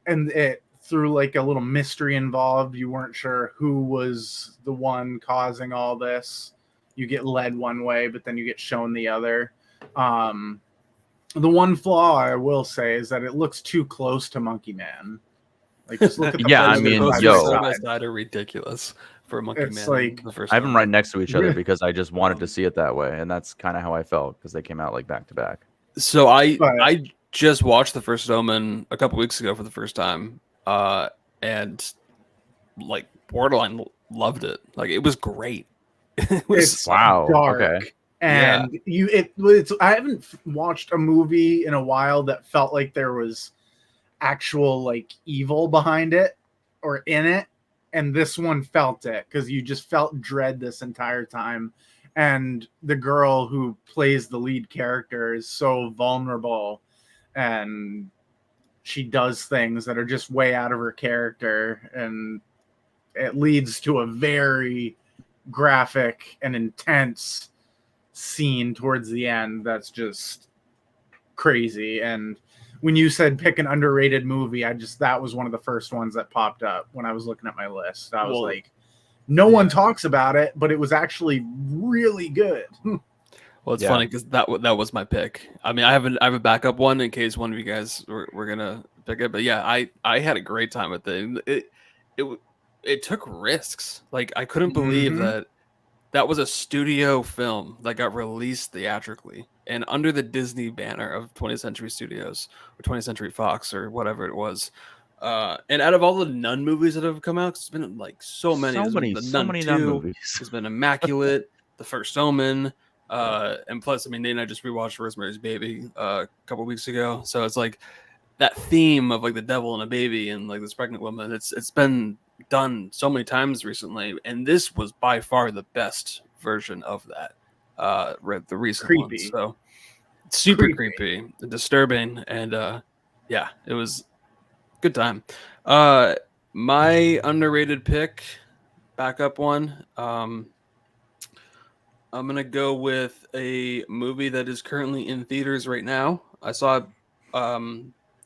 And it threw like a little mystery involved. You weren't sure who was the one causing all this. You get led one way, but then you get shown the other. The one flaw I will say is that it looks too close to Monkey Man. Like, just look at the Yeah, I posters mean, side by yo. Side by side. side are ridiculous. for Monkey It's Man. like- The first I have them Omen. right next to each other Yeah. because I just wanted to see it that way, and that's kind of how I felt because they came out like back to back. So But- I just watched the first Omen a couple weeks ago for the first time, and like borderline loved it. Like it was great. It was It's Wow, dark. okay. And it's I haven't watched a movie in a while that felt like there was actual like evil behind it or in it, and this one felt it because you just felt dread this entire time. And the girl who plays the lead character is so vulnerable, and she does things that are just way out of her character, and it leads to a very graphic and intense scene towards the end that's just crazy. And when you said pick an underrated movie, that was one of the first ones that popped up when I was looking at my list. I was like, no one talks about it, but it was actually really good. Well, it's Yeah. funny because that was my pick. I mean, I have a backup one in case one of you guys were gonna pick it. But yeah, I had a great time with it. It took risks. Like I couldn't believe Mhm. that was a studio film that got released theatrically and under the Disney banner of 20th Century Studios or 20th Century Fox or whatever it was. And out of all the Nun movies that have come out, 'cause it's been like so many. There's been the So Nun many 2, Nun movies. There's been Immaculate, The First Omen, and plus, I mean, Nate and I just rewatched Rosemary's Baby a couple weeks ago, so it's like that theme of like the devil and a baby and like this pregnant woman. It's been done so many times recently, and this was by far the best version of that. The recent one, Creepy. so super Creepy. creepy, disturbing, and yeah, it was good time. My underrated pick, backup one. I'm gonna go with a movie that is currently in theaters right now. I saw it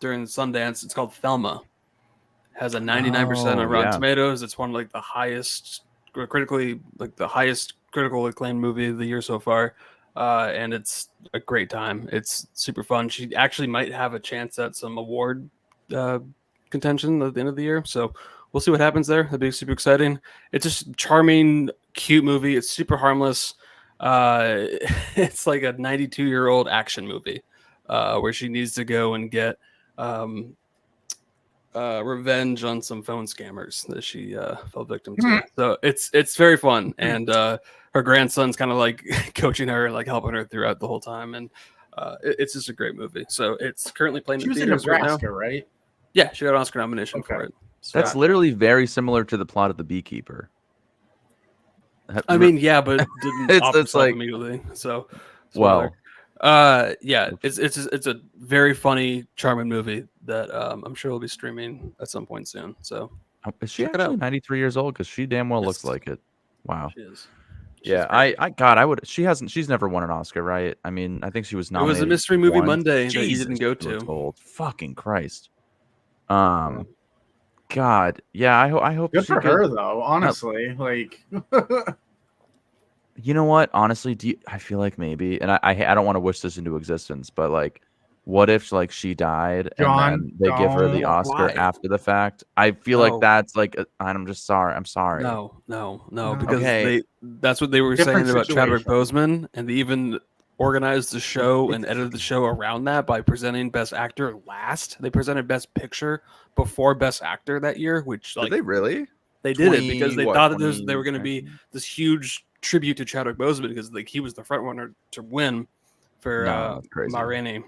during Sundance. It's called Thelma. Has a 99% on Rotten yeah. Tomatoes. It's one of like the highest critical acclaimed movie of the year so far. And it's a great time. It's super fun. She actually might have a chance at some award contention at the end of the year. So we'll see what happens there. That'd be super exciting. It's just a charming, cute movie. It's super harmless. It's like a 92-year-old action movie where she needs to go and get revenge on some phone scammers that she fell victim to. So it's very fun, and her grandson's kind of like coaching her and like helping her throughout the whole time, and it's just a great movie. So it's currently playing She in was in theaters right now. Nebraska, right? Yeah, she got an Oscar nomination for Okay. it. So, That's literally very similar to the plot of The Beekeeper. I mean, yeah, but it didn't It's- off it's itself like- immediately. So, well, yeah, it's a very funny, charming movie that I'm sure will be streaming at some point soon. So is she check it actually out. 93 years old? Because she damn well looks Yes. like it. Wow. she is. Yeah, I would. She's never won an Oscar, right? I mean, I think she was It nominated. was a mystery movie once. Monday that you Jesus, didn't go she looks to. old. Fucking Christ. God, yeah. I hope Good she for could- her, though. Honestly, like, You know what? Honestly, I feel like maybe, and I don't want to wish this into existence, but like, what if like she died John, and then they give her the don't. Oscar Why? after the fact? I feel No. like that's like, I'm just sorry. I'm sorry. No, No. because Okay. that's what they were Different saying about Chadwick situation. Boseman, and they even organized the show and edited the show around that by presenting Best Actor last. They presented Best Picture before Best Actor that year, which like Did they really? they did it because 20 they what, thought that they were 20 going to be this huge tribute to Chadwick Boseman because like he was the front runner to win for No, that's crazy. Ma Rainey.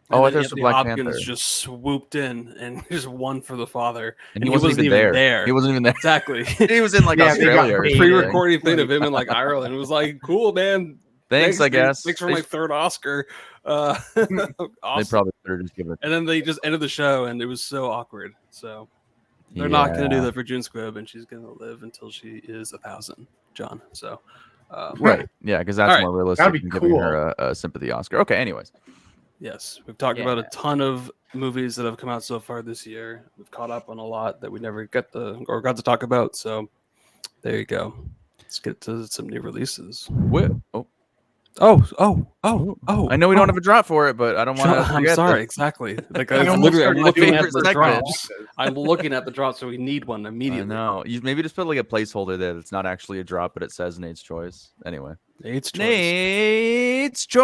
Oh, I then thought it was for Anthony Black Hopkins Panther. just swooped in and just won for the father, And he wasn't even there. He wasn't even there. Exactly. He was in like Yeah, they got Australia or paid. something. Pre-recording thing of him in like Ireland. It was like, cool, man. Thanks, I dude. guess. Thanks for They- my third Oscar. They Awesome. probably should have just given it. And then they just ended the show, and it was so awkward. So they're not going to do Yeah. that for June Squibb, and she's going to live until she is 1,000, John. So Right. Yeah, because that's All right. more realistic That'd be than giving cool. her a sympathy Oscar. Okay, anyways. yes, we've talked about a Yeah. ton of movies that have come out so far this year. We've caught up on a lot that we never got to talk about. So there you go. Let's get to some new releases. Oh, I know we don't have a drop for it, but I don't want to. I'm sorry, exactly. Like I I'm almost literally, I'm started doing looking at favorite the segment. drops. I'm looking at the drops, so we need one immediately. No, you maybe just put like a placeholder there that's not actually a drop, but it says Nate's choice. Anyway, Nate's choice. Nate's choice.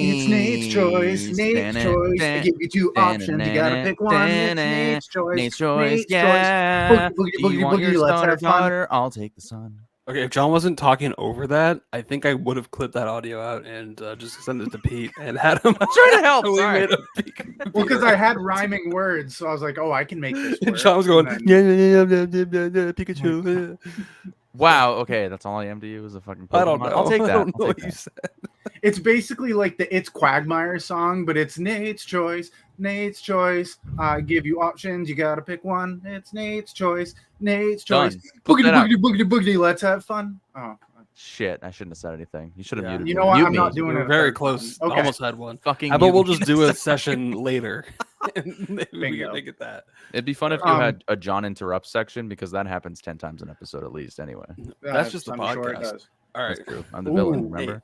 It's Nate's choice. Nate's choice. I give you two options. You gotta pick one. It's Nate's choice. Nate's choice. Nate's Yeah. Choice. Boogie, Do you boogie, want your boogie. Let's son or have fun. daughter? I'll take the son. Okay, if John wasn't talking over that, I think I would have clipped that audio out and just sent it to Pete and had him. I'm trying to help. We Sorry. made a peek. Well, because I had rhyming words, so I was like, "Oh, I can make this And work." John was going, And yeah, then- Pikachu. Wow. Okay, that's all I am to you is a fucking. I don't Pokemon? know. I'll take I that. don't I'll know what take you that. said. It's basically like the It's Quagmire song, but it's Nate's choice. Nate's choice. I give you options. You gotta pick one. It's Nate's choice. Nate's choice. Done. Put Boogity, that out. boogity, boogity, boogity. Let's have fun. Oh, Shit, I shouldn't have said anything. You should have Yeah. muted you me. know what? Mute I'm me. not doing We it. were very a third close. time. Okay. Almost had one. Fucking. How about mute we'll me. just do a session later? And maybe we Bingo. can make it that. It'd be fun if you Um, had a John interrupts section because that happens 10 times an episode at least. Anyway, That's just the I'm sure it podcast. does. All right. that's true. I'm the villain. Ooh. Remember?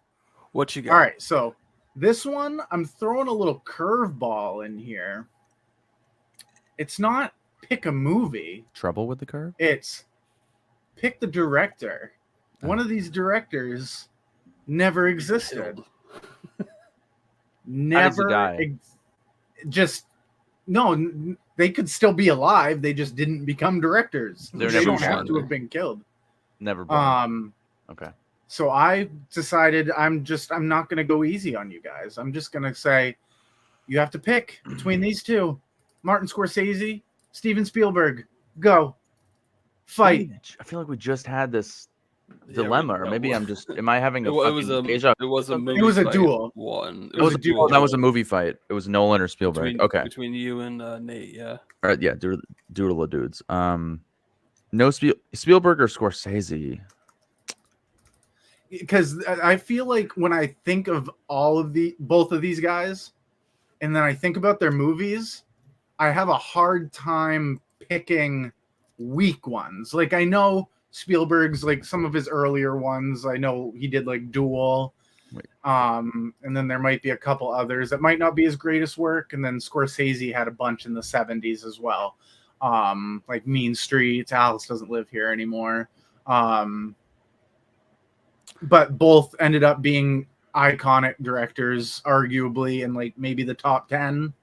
What you got? All right, so this one, I'm throwing a little curveball in here. It's not pick a movie. Trouble with the curve. It's pick the director. One of these directors never existed. Never die? just no. They could still be alive. They just didn't become directors. They're They never don't have born. to have been killed. Never. Born. Okay. So I decided I'm not going to go easy on you guys. I'm just going to say you have to pick between these two: Martin Scorsese, Steven Spielberg. Go fight. I feel like we just had this Yeah, dilemma, or yeah, maybe well- I'm just. Am I having It a? was a deja- it was a movie. It was a fight duel. One. It was a duel. That was a movie fight. It was Nolan or Spielberg. between, Okay. between you and Nate. Yeah. All right. Yeah. Doodle of dudes. No Spielberg or Scorsese. Because I feel like when I think of both of these guys, and then I think about their movies, I have a hard time picking weak ones. Like I know Spielberg's like some of his earlier ones. I know he did like Duel. Wait. And then there might be a couple others that might not be his greatest work. And then Scorsese had a bunch in the 70s as well. Like Mean Streets, Alice Doesn't Live Here Anymore. But both ended up being iconic directors, arguably, in like maybe the top 10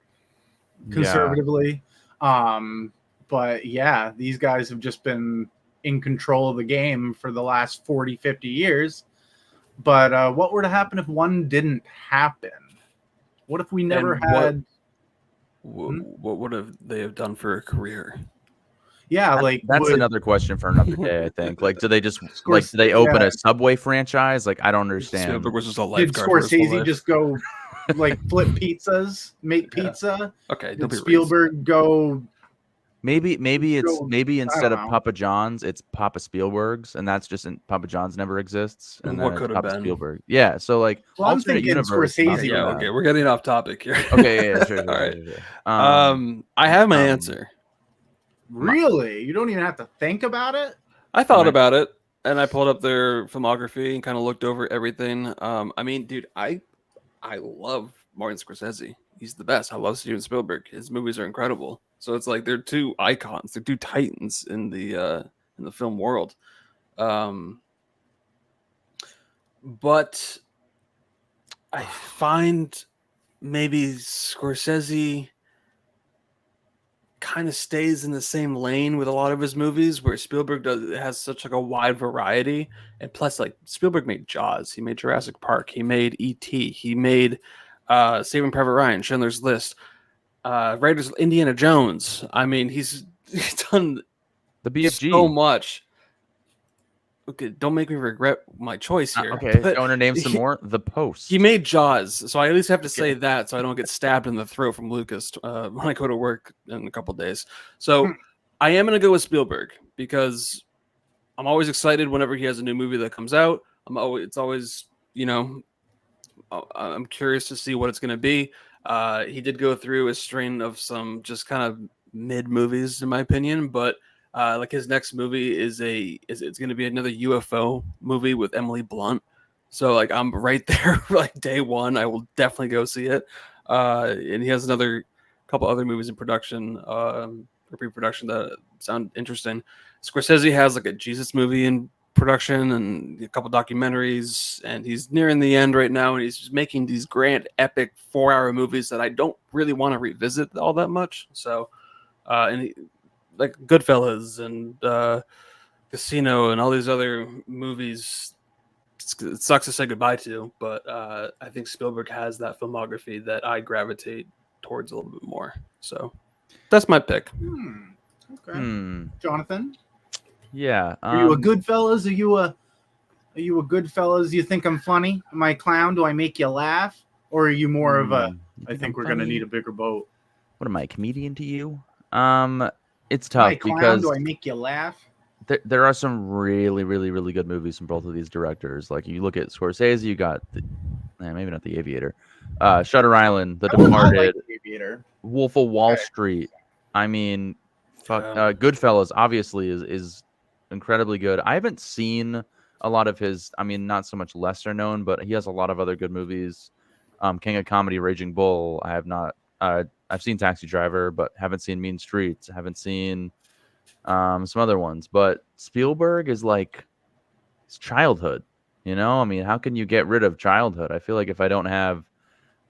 conservatively. But yeah, these guys have just been in control of the game for the last 40, 50 years. But what were to happen if one didn't happen? What if we never And had... What would have they have done for a career? Yeah, like... That's would- another question for another day. I think. Like, do they just like do they open a Subway franchise? Like, I don't understand. Spielberg was just a Did lifeguard. for his whole Scorsese life. just go like flip pizzas, make Yeah. pizza? Okay, Did don't be Spielberg go... Maybe it's Go- instead don't of know. Papa John's, it's Papa Spielberg's, and that's just Papa John's never exists, and What then it's could have Papa been. Spielberg. Yeah, so like Well, I'm alternate thinking universe. Scorsese not racist. would so Yeah, have. bad. okay, we're getting off topic here. Okay, yeah, sure. All right. Sure. I have my um, answer. Really? You don't even have to think about it? I thought Right. about it, and I pulled up their filmography and kind of looked over everything. I mean, dude, I love Martin Scorsese. He's the best. I love Steven Spielberg. His movies are incredible. So it's like they're two icons. They're two titans in the film world. But I find maybe Scorsese kind of stays in the same lane with a lot of his movies, where Spielberg has such like a wide variety. And plus, like Spielberg made Jaws, he made Jurassic Park, he made E.T., he made Saving Private Ryan, Schindler's List, Raiders, Indiana Jones. I mean, he's done The BFG. so much. Okay, don't make me regret my choice here. Okay, but you want to name some more? The Post. he made Jaws, so I at least have to say that, so I don't get stabbed in the throat from Lucas when I go to work in a couple days. So I am going to go with Spielberg because I'm always excited whenever he has a new movie that comes out. It's always, you know, I'm curious to see what it's going to be. He did go through a string of some just kind of mid movies, in my opinion, but like his next movie it's going to be another UFO movie with Emily Blunt. So like I'm right there, like day one. I will definitely go see it. And he has another couple other movies in production, or pre-production that sound interesting. Scorsese has like a Jesus movie in production and a couple documentaries, and he's nearing the end right now, and he's just making these grand, epic 4-hour movies that I don't really want to revisit all that much. So, and he, like Goodfellas and Casino and all these other movies. It sucks to say goodbye to, but I think Spielberg has that filmography that I gravitate towards a little bit more. So that's my pick. Okay. Jonathan? Yeah. Are you a Goodfellas? Are you a Goodfellas? You think I'm funny? Am I a clown? Do I make you laugh? Or are you more of a I think we're gonna need a bigger boat? What am I, a comedian to you? It's tough Am I a clown? because Do I make you laugh? there are some really, really, really good movies from both of these directors. Like you look at Scorsese, you got maybe not The Aviator, Shutter Island, The Departed, like The Aviator. Wolf of Wall Street. I mean, Goodfellas obviously is incredibly good. I haven't seen a lot of his. I mean, not so much lesser known, but he has a lot of other good movies. King of Comedy, Raging Bull. I have not. I've seen Taxi Driver, but haven't seen Mean Streets. Haven't seen some other ones. But Spielberg is like it's childhood. You know, I mean, how can you get rid of childhood? I feel like if I don't have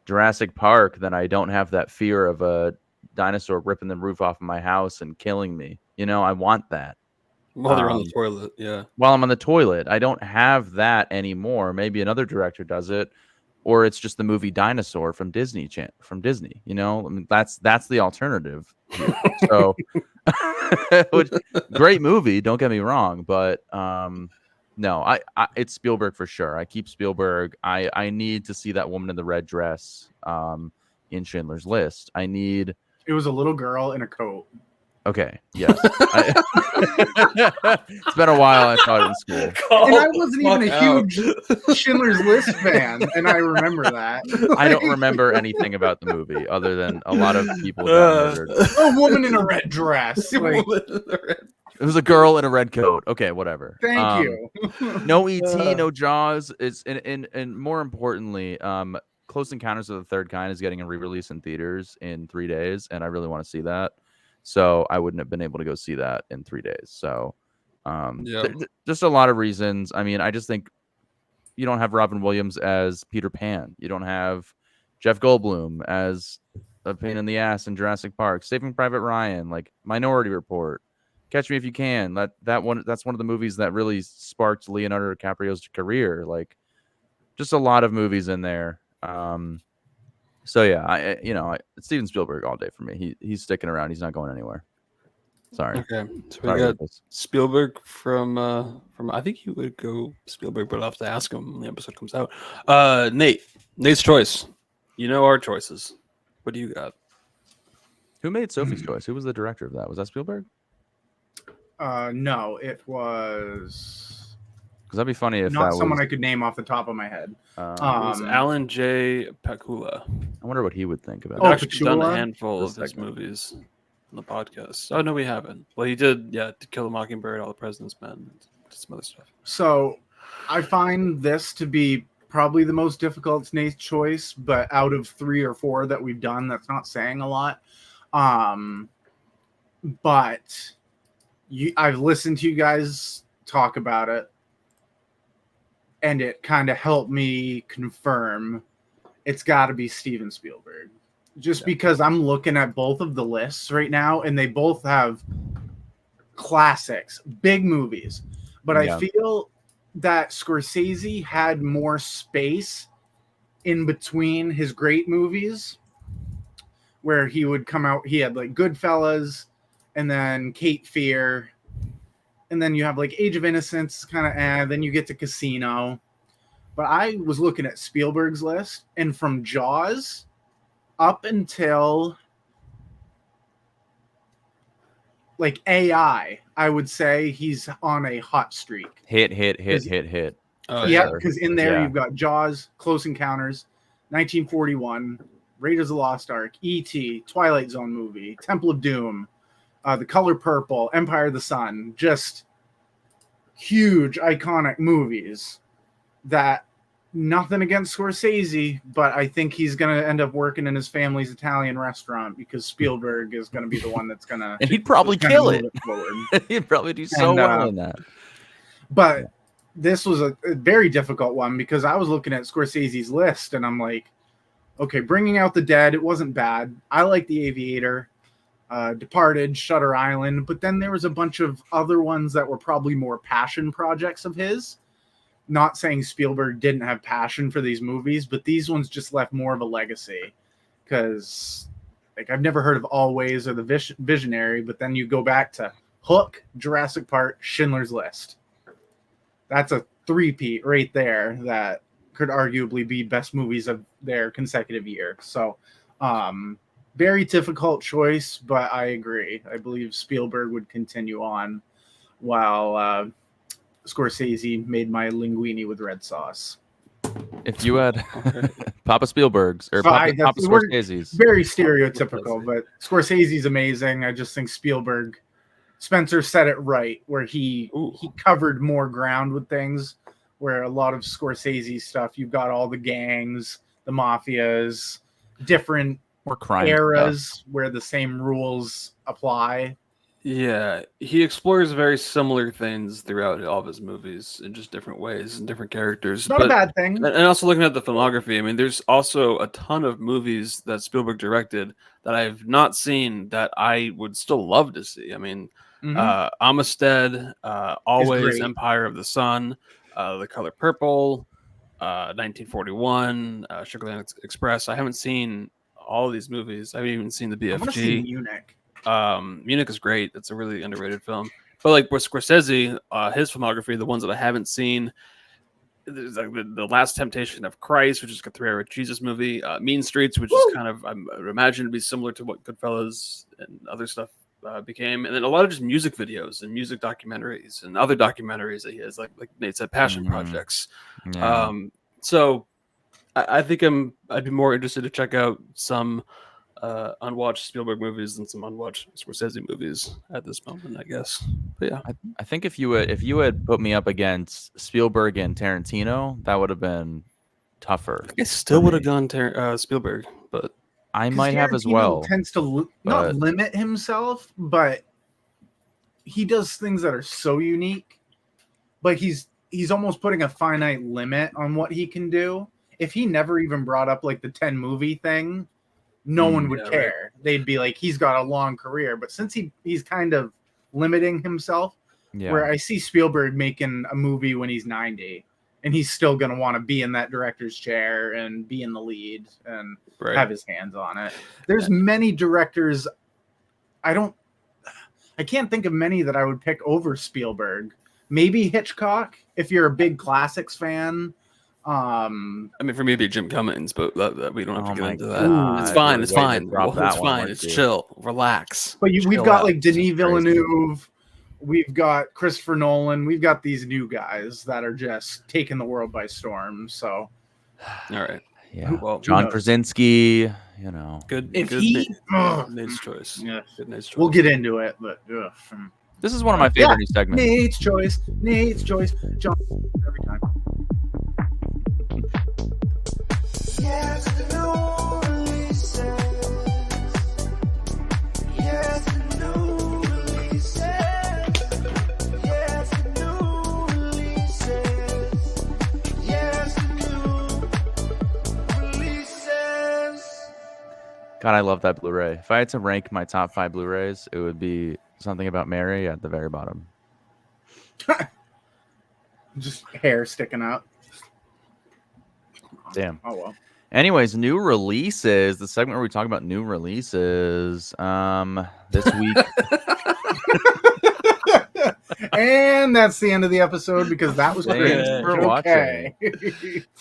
Jurassic Park, then I don't have that fear of a dinosaur ripping the roof off of my house and killing me. You know, I want that. While they're on the toilet, yeah. While I'm on the toilet, I don't have that anymore. Maybe another director does it, or it's just the movie Dinosaur from Disney. You know, I mean, that's the alternative. Here. So, great movie. Don't get me wrong, but no, I it's Spielberg for sure. I keep Spielberg. I need to see that woman in the red dress in Schindler's List. I need. It was a little girl in a coat. Okay. Yes. It's been a while. I taught it in school, and I wasn't even a huge Schindler's List fan, and I remember that. I don't remember anything about the movie other than a lot of people got murdered. A woman in a red dress. Like, it was a girl in a red coat. Okay, whatever. Thank you. No E.T., no Jaws. It's and more importantly, Close Encounters of the Third Kind is getting a re-release in theaters in 3 days, and I really want to see that. So I wouldn't have been able to go see that in 3 days. So just a lot of reasons. I mean, I just think you don't have Robin Williams as Peter Pan. You don't have Jeff Goldblum as a pain in the ass in Jurassic Park. Saving Private Ryan, like Minority Report, Catch Me If You Can. That's one of the movies that really sparked Leonardo DiCaprio's career. Like, just a lot of movies in there. So yeah, it's Steven Spielberg all day for me. He's sticking around. He's not going anywhere. Sorry. Okay, so we got Spielberg from I think he would go Spielberg, but I'll have to ask him when the episode comes out. Nate's choice. You know our choices. What do you got? Who made Sophie's Choice? Who was the director of that? Was that Spielberg? No, it was. Because that'd be funny if not that someone was... I could name off the top of my head. It was Alan J. Pakula. I wonder what he would think about it. I've actually done a handful of his movies on the podcast. Oh, no, we haven't. Well, he did, To Kill a Mockingbird, All the President's Men, some other stuff. So I find this to be probably the most difficult Nate's choice, but out of 3 or 4 that we've done, that's not saying a lot. But I've listened to you guys talk about it, and it kind of helped me confirm it's got to be Steven Spielberg. Just because I'm looking at both of the lists right now, and they both have classics, big movies. But I feel that Scorsese had more space in between his great movies, where he would come out. He had like Goodfellas, and then Cape Fear, and then you have like Age of Innocence, kind of, then you get to Casino. But I was looking at Spielberg's list, and from Jaws up until like AI, I would say he's on a hot streak. Hit. Yeah, because in there you've got Jaws, Close Encounters, 1941, Raiders of the Lost Ark, E.T., Twilight Zone movie, Temple of Doom, The Color Purple, Empire of the Sun, just huge, iconic movies that nothing against Scorsese, but I think he's going to end up working in his family's Italian restaurant because Spielberg is going to be the one that's going to. And he'd probably kill it. Forward. He'd probably do so well in that. But this was a very difficult one because I was looking at Scorsese's list and I'm like, okay, Bringing Out the Dead, it wasn't bad. I like The Aviator, Departed, Shutter Island, but then there was a bunch of other ones that were probably more passion projects of his. Not saying Spielberg didn't have passion for these movies, but these ones just left more of a legacy because like I've never heard of Always or The Visionary, but then you go back to Hook, Jurassic Park, Schindler's List. That's a three-peat right there that could arguably be best movies of their consecutive year. So very difficult choice, but I agree. I believe Spielberg would continue on while Scorsese made my linguine with red sauce. If you had Papa Spielberg's or Papa Scorsese's. Very stereotypical, but Scorsese's amazing. I just think Spielberg, Spencer said it right, where he covered more ground with things, where a lot of Scorsese stuff, you've got all the gangs, the mafias, different more crime eras where the same rules apply. Yeah, he explores very similar things throughout all of his movies in just different ways and different characters. Not a bad thing. And also looking at the filmography, I mean, there's also a ton of movies that Spielberg directed that I've not seen that I would still love to see. I mean, Amistad, Always, Empire of the Sun, The Color Purple, 1941, Sugarland Express. I haven't seen all of these movies. I haven't even seen the BFG. I want to see Munich. Munich is great. It's a really underrated film. But like with Scorsese, his filmography, the ones that I haven't seen, there's like the Last Temptation of Christ, which is a 3-hour Jesus movie. Mean Streets, which is kind of, I would imagine, to be similar to what Goodfellas and other stuff became. And then a lot of just music videos and music documentaries and other documentaries that he has, like Nate said, passion projects. Yeah. So I think I'd be more interested to check out some unwatched Spielberg movies than some unwatched Scorsese movies at this moment, I guess. But yeah, I think if you had put me up against Spielberg and Tarantino, that would have been tougher. I still would have gone Spielberg, but I might have as well. Tends to not limit himself, but he does things that are so unique. But he's almost putting a finite limit on what he can do. If he never even brought up like the 10 movie thing, no one would care. Right. They'd be like, he's got a long career. But since he's kind of limiting himself, where I see Spielberg making a movie when he's 90, and he's still going to want to be in that director's chair and be in the lead and have his hands on it. There's many directors. I can't think of many that I would pick over Spielberg. Maybe Hitchcock, if you're a big classics fan. I mean, for me, it'd be Jim Cummings, but that we don't have to get into that. God. It's fine. It's fine. It's fine. It's chill. Relax. But we've got like Denis Villeneuve. We've got Christopher Nolan. We've got these new guys that are just taking the world by storm. So, all right. Yeah. Well, John Krasinski, you know. Good. Nate's choice. Yeah. Good Nate's choice. We'll get into it, but this is one of my favorite new segments. Nate's choice. John every time. Yes, the new releases. Yes, the new releases. Yes, the new releases. Yes, the new releases. God, I love that Blu-ray. If I had to rank my top 5 Blu-rays, it would be Something About Mary at the very bottom. Just hair sticking out. Damn. Oh well. Anyways, new releases. The segment where we talk about new releases. This week. And that's the end of the episode because that was great. For watching.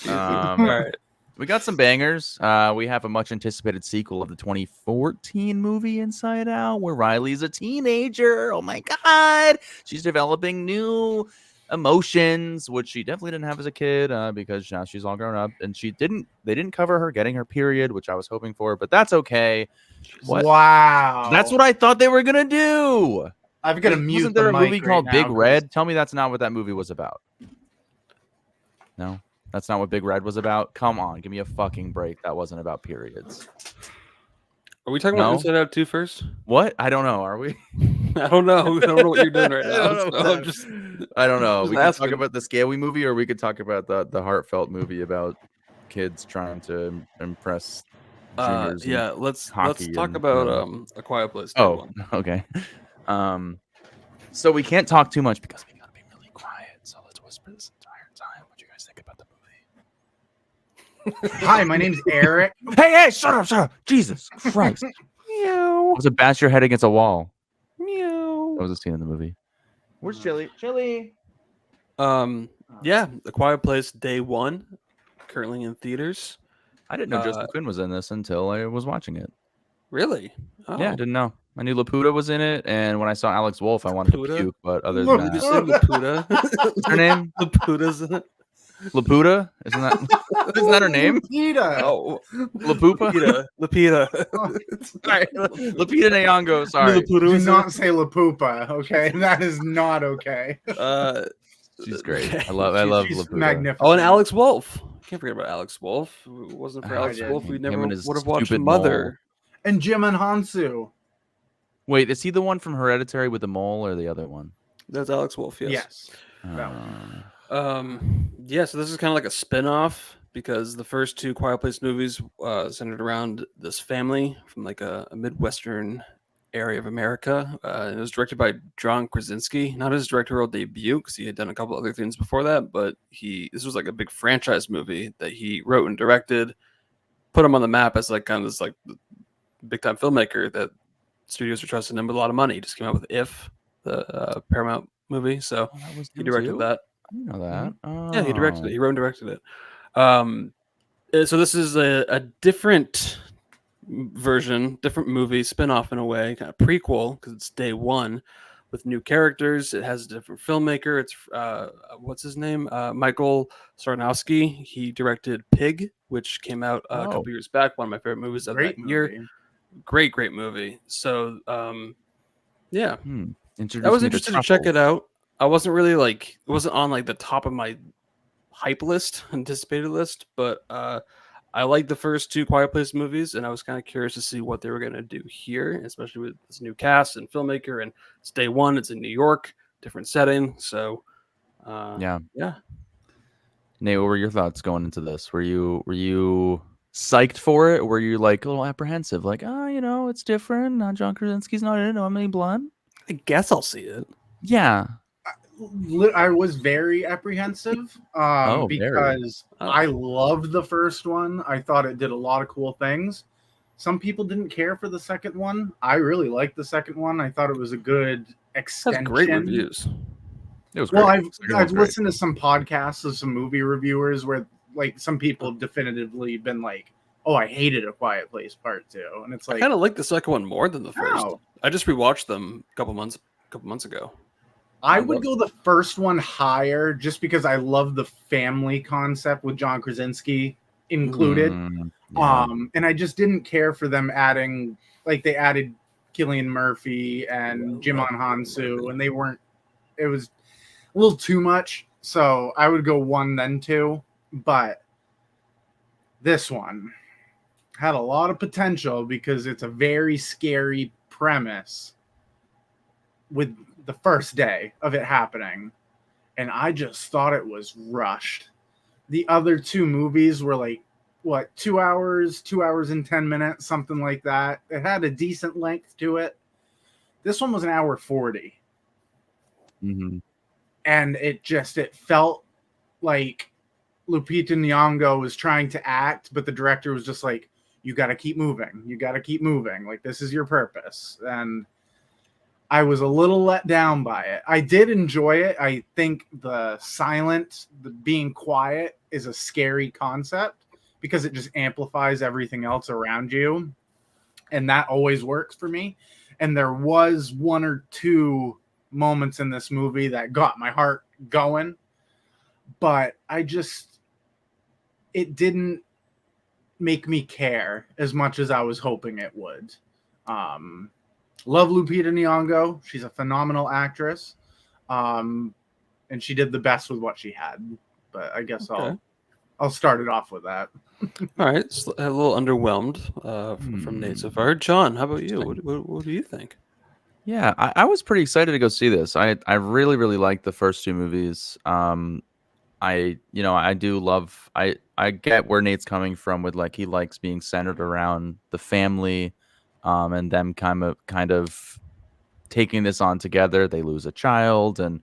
All right. We got some bangers. We have a much anticipated sequel of the 2014 movie Inside Out, where Riley's a teenager. Oh my God. She's developing new emotions, which she definitely didn't have as a kid, because now she's all grown up, and they didn't cover her getting her period, which I was hoping for, but that's okay. Wow. That's what I thought they were gonna do. I've got to mute. Wasn't there a movie called Big Red? Tell me that's not what that movie was about. No. That's not what Big Red was about. Come on, give me a fucking break. That wasn't about periods. Are we talking No? about Inside Out 2 first? What? I don't know. Are we? I don't know. I don't know what you're doing right I now. don't know. So I'm just, I don't know. just We could talk asking. about the Scary movie, or we could talk about the heartfelt movie about kids trying to impress juniors. in yeah. Let's hockey talk and, about um, A Quiet Place. Day Oh, one. okay. So we can't talk too much because we gotta be really quiet. So let's whisper this entire time. What do you guys think about the movie? Hi, my name's Eric. Hey, shut up! Jesus Christ! Meow. Was it bash your head against a wall? Meow. That was a scene in the movie. Where's Chili? Chili. Yeah, A Quiet Place Day One, currently in theaters. I didn't know Justin Quinn was in this until I was watching it. Really? Oh. Yeah, I didn't know. I knew Laputa was in it, and when I saw Alex Wolff, I wanted to Laputa? puke. But other than Did you that, say Laputa? what's her name? Laputa's in it. Laputa? Isn't that her name? Lupita. Oh, Lapupa? Lapita. Sorry, Lupita Nyong'o. Sorry, Do not say Lapupa, okay? That is not okay. she's great. Okay. I love She's Laputa. magnificent. Oh, and Alex Wolff. Can't forget about Alex Wolff. If it wasn't for I Alex did. Wolff, we Him never and his would have watched stupid Mother. And Jim and Hansu. Wait, is he the one from Hereditary with the mole, or the other one? That's Alex Wolff. Yes. Yes. That one. Yeah, so this is kind of like a spin-off because the first two Quiet Place movies centered around this family from like a Midwestern area of America. It was directed by John Krasinski, not his directorial debut because he had done a couple other things before that, but this was like a big franchise movie that he wrote and directed, put him on the map as like kind of this like big-time filmmaker that studios are trusting him with a lot of money. He just came out with If, the Paramount movie, so that was he directed that. I didn't know that. Yeah, he directed it. Oh. He wrote and directed it. So this is a different version, different movie, spin-off in a way, kind of prequel because it's day one with new characters. It has a different filmmaker. It's what's his name? Michael Sarnowski. He directed Pig, which came out a couple years back. One of my favorite movies of Great that year. movie. Great movie. So yeah. Introduce I was me interested to check it Truffles. out. I wasn't really like it wasn't on like the top of my hype list, anticipated list, but I liked the first two Quiet Place movies, and I was kind of curious to see what they were going to do here, especially with this new cast and filmmaker. And it's day one; it's in New York, different setting. So, Yeah. Nate, what were your thoughts going into this? Were you psyched for it, or were you like a little apprehensive, like, it's different? John Krasinski's not in it. Emily Blunt. I guess I'll see it. Yeah. I was very apprehensive because I loved the first one. I thought it did a lot of cool things. Some people didn't care for the second one. I really liked the second one. I thought it was a good extension. Has great reviews. It was great. Well, I've listened to some podcasts of some movie reviewers where like some people have definitively been like, "Oh, I hated A Quiet Place Part 2," and it's like I kind of like the second one more than the first. Oh. I just rewatched them a couple months ago. I would go the first one higher just because I love the family concept with John Krasinski included. Yeah. And I just didn't care for them adding, like they added Cillian Murphy and Jim Hansu, and it was a little too much. So I would go one, then two. But this one had a lot of potential because it's a very scary premise with the first day of it happening, and I just thought it was rushed. The other two movies were like 2 hours and 10 minutes, something like that. It had a decent length to it. This one was an hour 40. And it felt like Lupita Nyong'o was trying to act, but the director was just like, you got to keep moving, like this is your purpose. And I was a little let down by it. I did enjoy it. I think the being quiet is a scary concept because it just amplifies everything else around you. And that always works for me. And there was one or two moments in this movie that got my heart going, but it didn't make me care as much as I was hoping it would. Love Lupita Nyong'o. She's a phenomenal actress. And she did the best with what she had. But I guess Okay. I'll start it off with that. All right, a little underwhelmed from Nate so far. John, how about you? What do you think? Yeah, I was pretty excited to go see this. I really really liked the first two movies. I do love I get where Nate's coming from with like he likes being centered around the family, and them kind of taking this on together. They lose a child and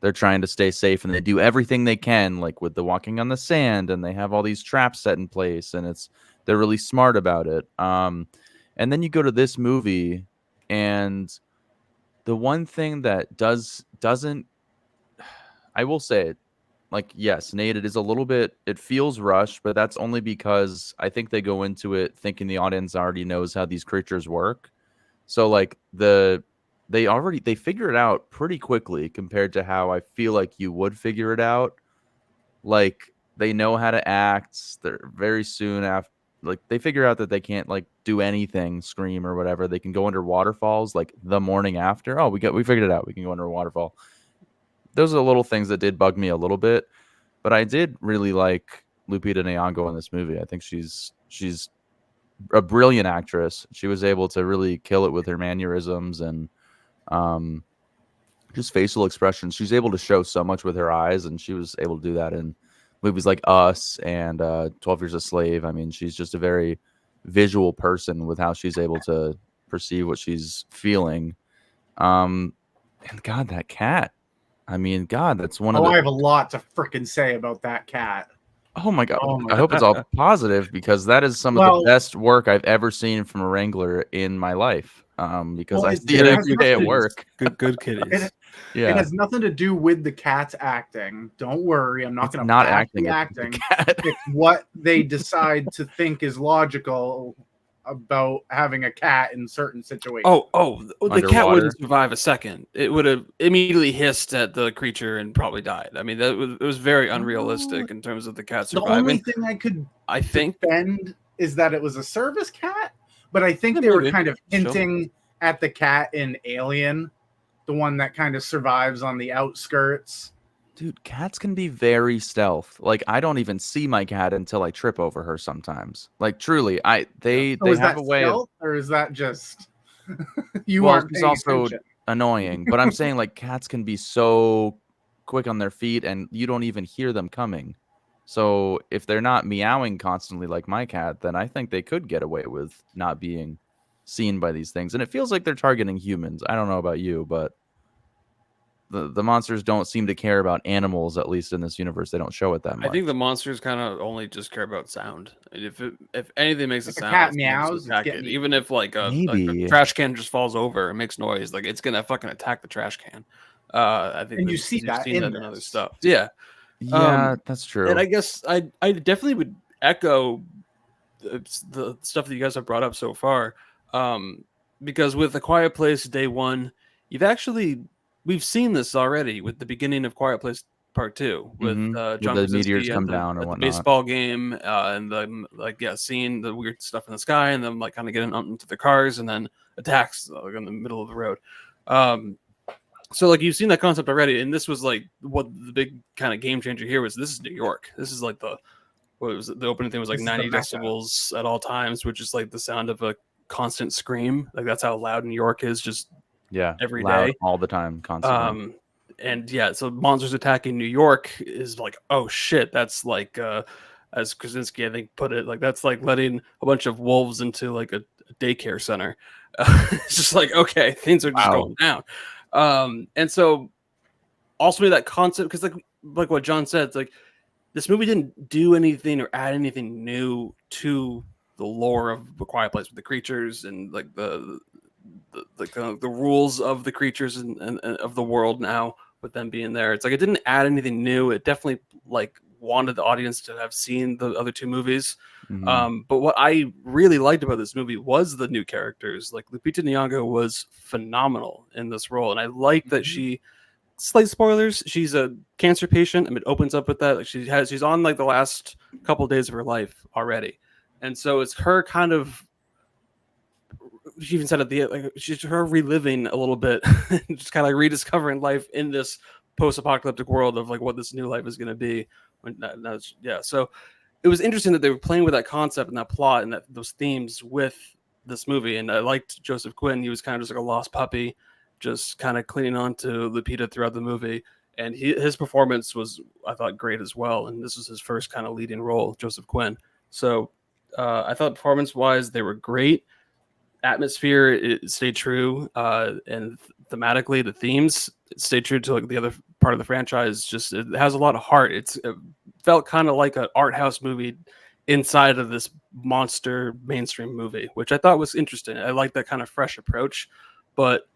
they're trying to stay safe and they do everything they can, like with the walking on the sand, and they have all these traps set in place, and they're really smart about it. And then you go to this movie, and the one thing that doesn't I will say it, like, yes, Nate, it is a little bit, it feels rushed, but that's only because I think they go into it thinking the audience already knows how these creatures work. So like they figure it out pretty quickly compared to how I feel like you would figure it out. Like they know how to act. They're very soon after, like they figure out that they can't like do anything, scream or whatever. They can go under waterfalls like the morning after. Oh, we figured it out. We can go under a waterfall. Those are the little things that did bug me a little bit, but I did really like Lupita Nyong'o in this movie. I think she's a brilliant actress. She was able to really kill it with her mannerisms and just facial expressions. She's able to show so much with her eyes, and she was able to do that in movies like Us and 12 Years a Slave. I mean, she's just a very visual person with how she's able to perceive what she's feeling. And God, that cat. I mean, God, that's one of the... I have a lot to freaking say about that cat. Oh my God. Oh my I hope it's all positive, because that is some of the best work I've ever seen from a Wrangler in my life. Because I see it every day at work. Good kitties. It has nothing to do with the cat's acting. Don't worry, I'm not going to not back acting. the acting. It's what they decide to think is logical about having a cat in certain situations. The cat wouldn't survive a second. It would have immediately hissed at the creature and probably died. I mean, it was very unrealistic in terms of the cat surviving. The only thing I think defend is that it was a service cat, but I think they were kind of hinting at the cat in Alien, the one that kind of survives on the outskirts. Dude, cats can be very stealth. Like, I don't even see my cat until I trip over her sometimes. Like, truly, they have a way of... Or is that just you aren't paying also attention? Annoying, but I'm saying like cats can be so quick on their feet and you don't even hear them coming. So if they're not meowing constantly like my cat, then I think they could get away with not being seen by these things. And it feels like they're targeting humans. I don't know about you, but the monsters don't seem to care about animals, at least in this universe. They don't show it that much. I think the monsters kind of only just care about sound. If anything makes a sound, cat meows, even if like a trash can just falls over and makes noise, like it's gonna fucking attack the trash can. I think, and you see that in other stuff. Yeah, that's true. And I guess I definitely would echo the stuff that you guys have brought up so far, because with A Quiet Place Day One, we've seen this already with the beginning of Quiet Place Part 2 with John the meteors come down or at the whatnot. Baseball game, and then seeing the weird stuff in the sky, and then like kind of getting up into the cars, and then attacks like in the middle of the road. So like you've seen that concept already, and this was like what the big kind of game changer here was. This is New York. This is like the opening thing was like 90 decibels at all times, which is like the sound of a constant scream. Like that's how loud New York is. Just every day, all the time, constantly. So monsters attacking New York is like, oh shit, that's like as Krasinski I think put it, like that's like letting a bunch of wolves into like a daycare center. It's just like, okay, things are just going down. And so also that concept, because like what John said, it's like this movie didn't do anything or add anything new to the lore of A Quiet Place with the creatures and like the rules of the creatures and of the world now with them being there. It's like it didn't add anything new. It definitely like wanted the audience to have seen the other two movies. But what I really liked about this movie was the new characters. Like Lupita Nyong'o was phenomenal in this role, and I like that she. Slight spoilers. She's a cancer patient. I mean, it opens up with that. Like she's on like the last couple of days of her life already, and so it's her kind of. She even said at the end, like she's her reliving a little bit, just kind of like rediscovering life in this post-apocalyptic world of like what this new life is going to be. So it was interesting that they were playing with that concept and that plot and those themes with this movie. And I liked Joseph Quinn. He was kind of just like a lost puppy, just kind of clinging on to Lupita throughout the movie. And his performance was, I thought, great as well. And this was his first kind of leading role, Joseph Quinn. So I thought performance-wise, they were great. Atmosphere, it stayed true. And thematically, the themes stayed true to like the other part of the franchise. Just it has a lot of heart. It felt kind of like an art house movie inside of this monster mainstream movie, which I thought was interesting. I like that kind of fresh approach, but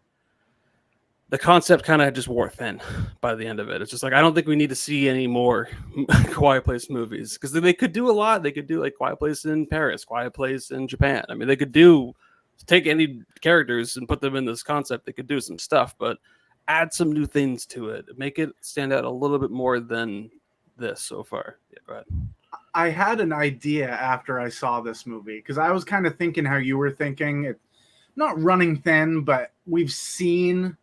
the concept kind of just wore thin by the end of it. It's just like, I don't think we need to see any more Quiet Place movies, because they could do a lot. They could do like Quiet Place in Paris, Quiet Place in Japan. I mean, they could take any characters and put them in this concept. They could do some stuff, but add some new things to it. Make it stand out a little bit more than this so far. Yeah, go ahead. I had an idea after I saw this movie, because I was kind of thinking how you were thinking. It, not running thin, but we've seen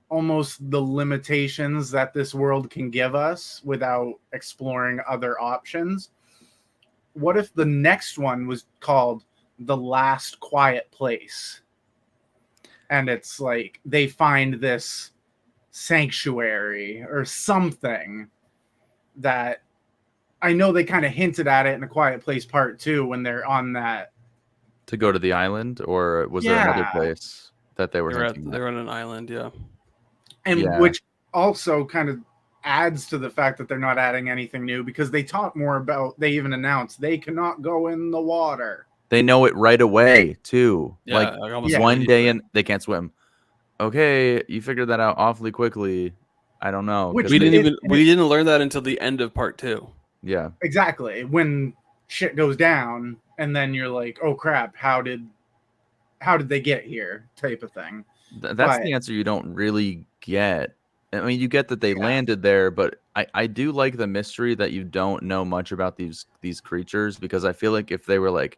almost the limitations that this world can give us without exploring other options. What if the next one was called The Last Quiet Place? And it's like they find this sanctuary or something that, I know they kind of hinted at it in A Quiet Place Part 2 when they're on that. To go to the island, or was there another place that they were They were on an island, yeah. And which also kind of adds to the fact that they're not adding anything new, because they talk more about, they even announced they cannot go in the water. They know it right away too. Yeah, like almost one day and they can't swim. Okay, you figured that out awfully quickly. I don't know. We didn't learn that until the end of Part 2. Yeah, exactly. When shit goes down, and then you're like, oh crap, how did they get here, type of thing. That's the answer you don't really get. I mean, you get that they landed there, but I do like the mystery that you don't know much about these creatures, because I feel like if they were like,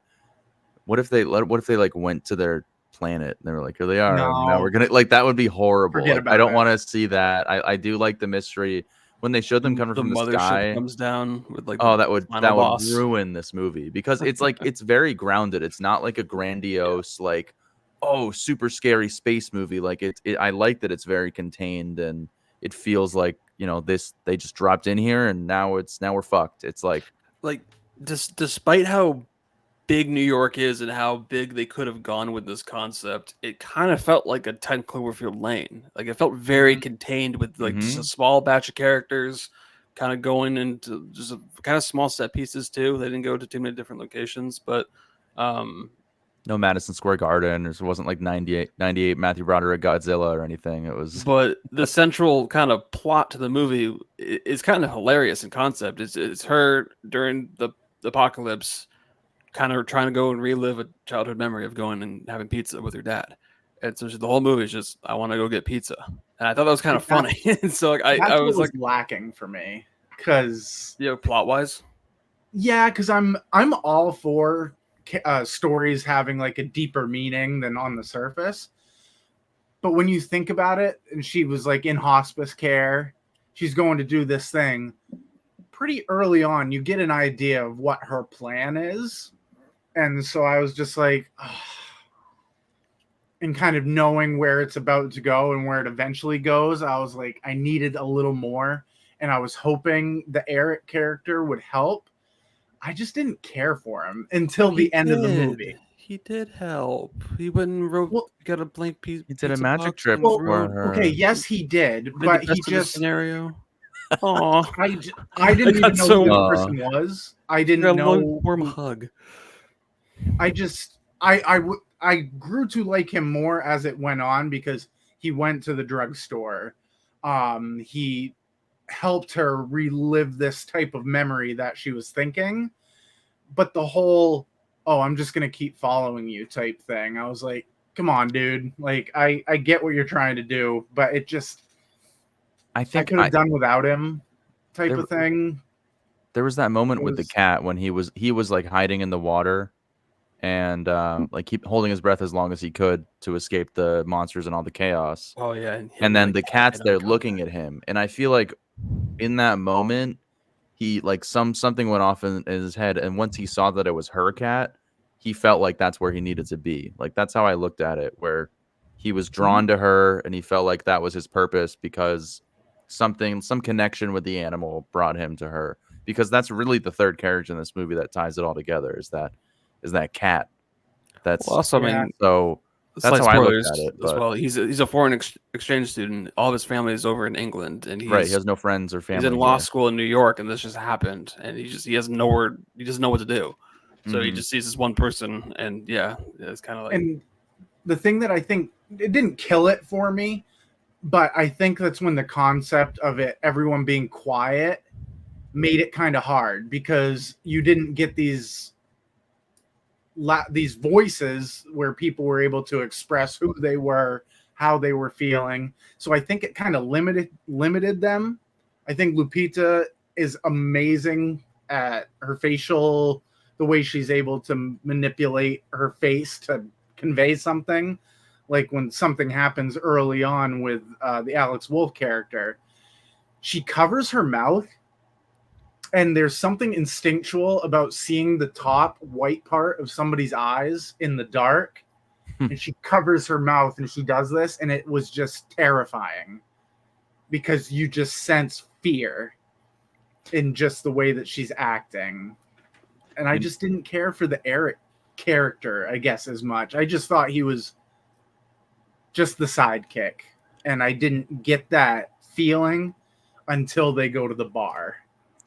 what if they like went to their planet and they were like, here they are, now we're gonna, like, that would be horrible. Like, I don't want to see that. I do like the mystery when they showed them coming from the sky. Comes down with like, that would ruin this movie, because it's like it's very grounded. It's not like a grandiose like, oh, super scary space movie. Like I like that it's very contained, and it feels like, you know, they just dropped in here and now we're fucked. It's like despite how big New York is and how big they could have gone with this concept, it kind of felt like a 10 Cloverfield Lane. Like, it felt very contained with like just a small batch of characters kind of going into just a kind of small set pieces too. They didn't go to too many different locations, but no Madison Square Garden. It wasn't like 98 Matthew Broderick Godzilla or anything. It was. But the central kind of plot to the movie is kind of hilarious in concept. It's her during the apocalypse, kind of trying to go and relive a childhood memory of going and having pizza with her dad. And so the whole movie is just, I want to go get pizza. And I thought that was kind of funny. And so like, I was like lacking for me, because plot wise. Yeah, because I'm all for stories having like a deeper meaning than on the surface. But when you think about it, and she was like in hospice care, she's going to do this thing. Pretty early on, you get an idea of what her plan is. And so I was just like, and kind of knowing where it's about to go and where it eventually goes, I was like, I needed a little more. And I was hoping the Eric character would help. I just didn't care for him until the end of the movie. He did help. He went and got a blank piece. He did a magic trip for her. Okay, yes, he did, but he just scenario. Oh, I didn't even know who the person was. I didn't know. Warm hug. I grew to like him more as it went on, because he went to the drugstore. He helped her relive this type of memory that she was thinking. But the whole, I'm just going to keep following you type thing, I was like, come on, dude. Like, I get what you're trying to do, but it just, I could have done without him type of thing. There was that moment with the cat when he was like hiding in the water and like keep holding his breath as long as he could to escape the monsters and all the chaos. Oh yeah. And then the cat's there looking at him. And I feel like in that moment, he like something went off in his head, and once he saw that it was her cat, he felt like that's where he needed to be. Like that's how I looked at it, where he was drawn to her and he felt like that was his purpose because some connection with the animal brought him to her. Because that's really the third character in this movie that ties it all together is that cat. That's Well, also, I Yeah. mean, so that's slight how I looked spoilers at it. as But, well. He's a foreign exchange student. All of his family is over in England, and right, he has no friends or he's family in law here. school in New York, and this just happened, and he has nowhere. He doesn't know what to do, so he Mhm. just sees this one person, and yeah, it's kind of like And the thing that I think it didn't kill it for me, but I think that's when the concept of it, everyone being quiet, made it kind of hard because you didn't get these voices where people were able to express who they were, how they were feeling. So I think it kind of limited them. I think Lupita is amazing at her facial, the way she's able to manipulate her face to convey something. Like when something happens early on with the Alex Wolff character, she covers her mouth, and there's something instinctual about seeing the top white part of somebody's eyes in the dark. And she covers her mouth and she does this, and it was just terrifying because you just sense fear in just the way that she's acting. And I just didn't care for the Eric character, I guess, as much. I just thought he was just the sidekick, and I didn't get that feeling until they go to the bar.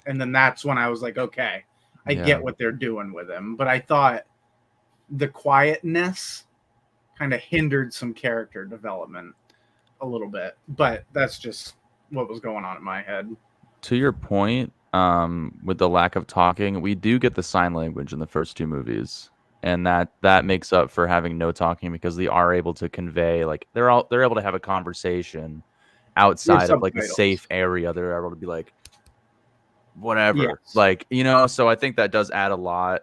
And then that's when I was like, okay, I get what they're doing with him. But I thought the quietness kind of hindered some character development a little bit. But that's just what was going on in my head. To your point, with the lack of talking, we do get the sign language in the first two movies, and that makes up for having no talking because they are able to convey, like they're able to have a conversation outside of like a subtitles. safe area. They're able to be like whatever, Yes. like, you know. So I think that does add a lot.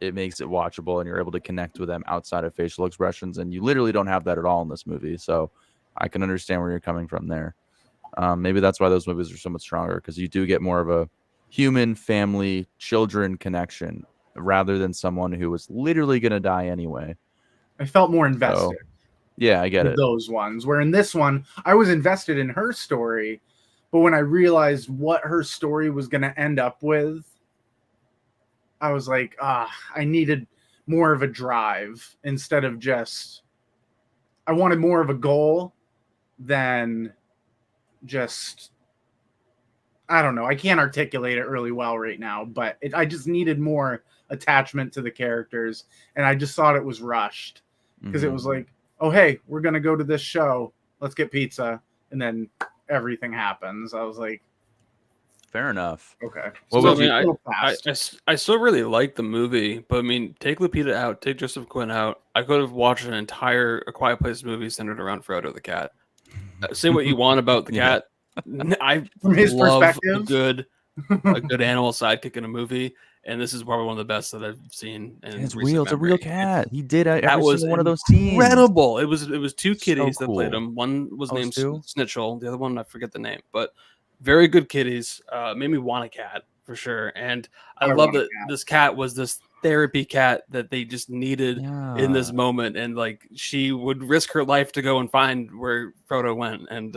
It makes it watchable, and you're able to connect with them outside of facial expressions, and you literally don't have that at all in this movie. So I can understand where you're coming from there. Maybe that's why those movies are so much stronger, because you do get more of a human, family, children connection rather than someone who was literally going to die anyway. I felt more invested. Yeah, I get with it. those ones. Where in this one, I was invested in her story, but when I realized what her story was going to end up with, I was like, I needed more of a drive instead of just. I wanted more of a goal than just. I don't know. I can't articulate it really well right now, but I just needed more attachment to the characters, and I just thought it was rushed because it was like, oh, hey, we're going to go to this show. Let's get pizza. And then everything happens. I was like, fair enough. okay. What So, would you? I mean, I still really like the movie, but I mean, take Lupita out, take Joseph Quinn out. I could have watched an entire A Quiet Place movie centered around Frodo the cat. Say what you want about the cat. I From his love perspective, a good animal sidekick in a movie, and this is probably one of the best that I've seen. In It's recent real. It's a real memory. cat. He did every That was single one of those scenes. incredible. It was two So kitties that played cool. him. One was Oh, named it's two? Snitchell. The other one I forget the name, but very good kitties. Made me want a cat for sure. And I love want a that this cat was this therapy cat that they just needed in this moment, and like she would risk her life to go and find where Frodo went. And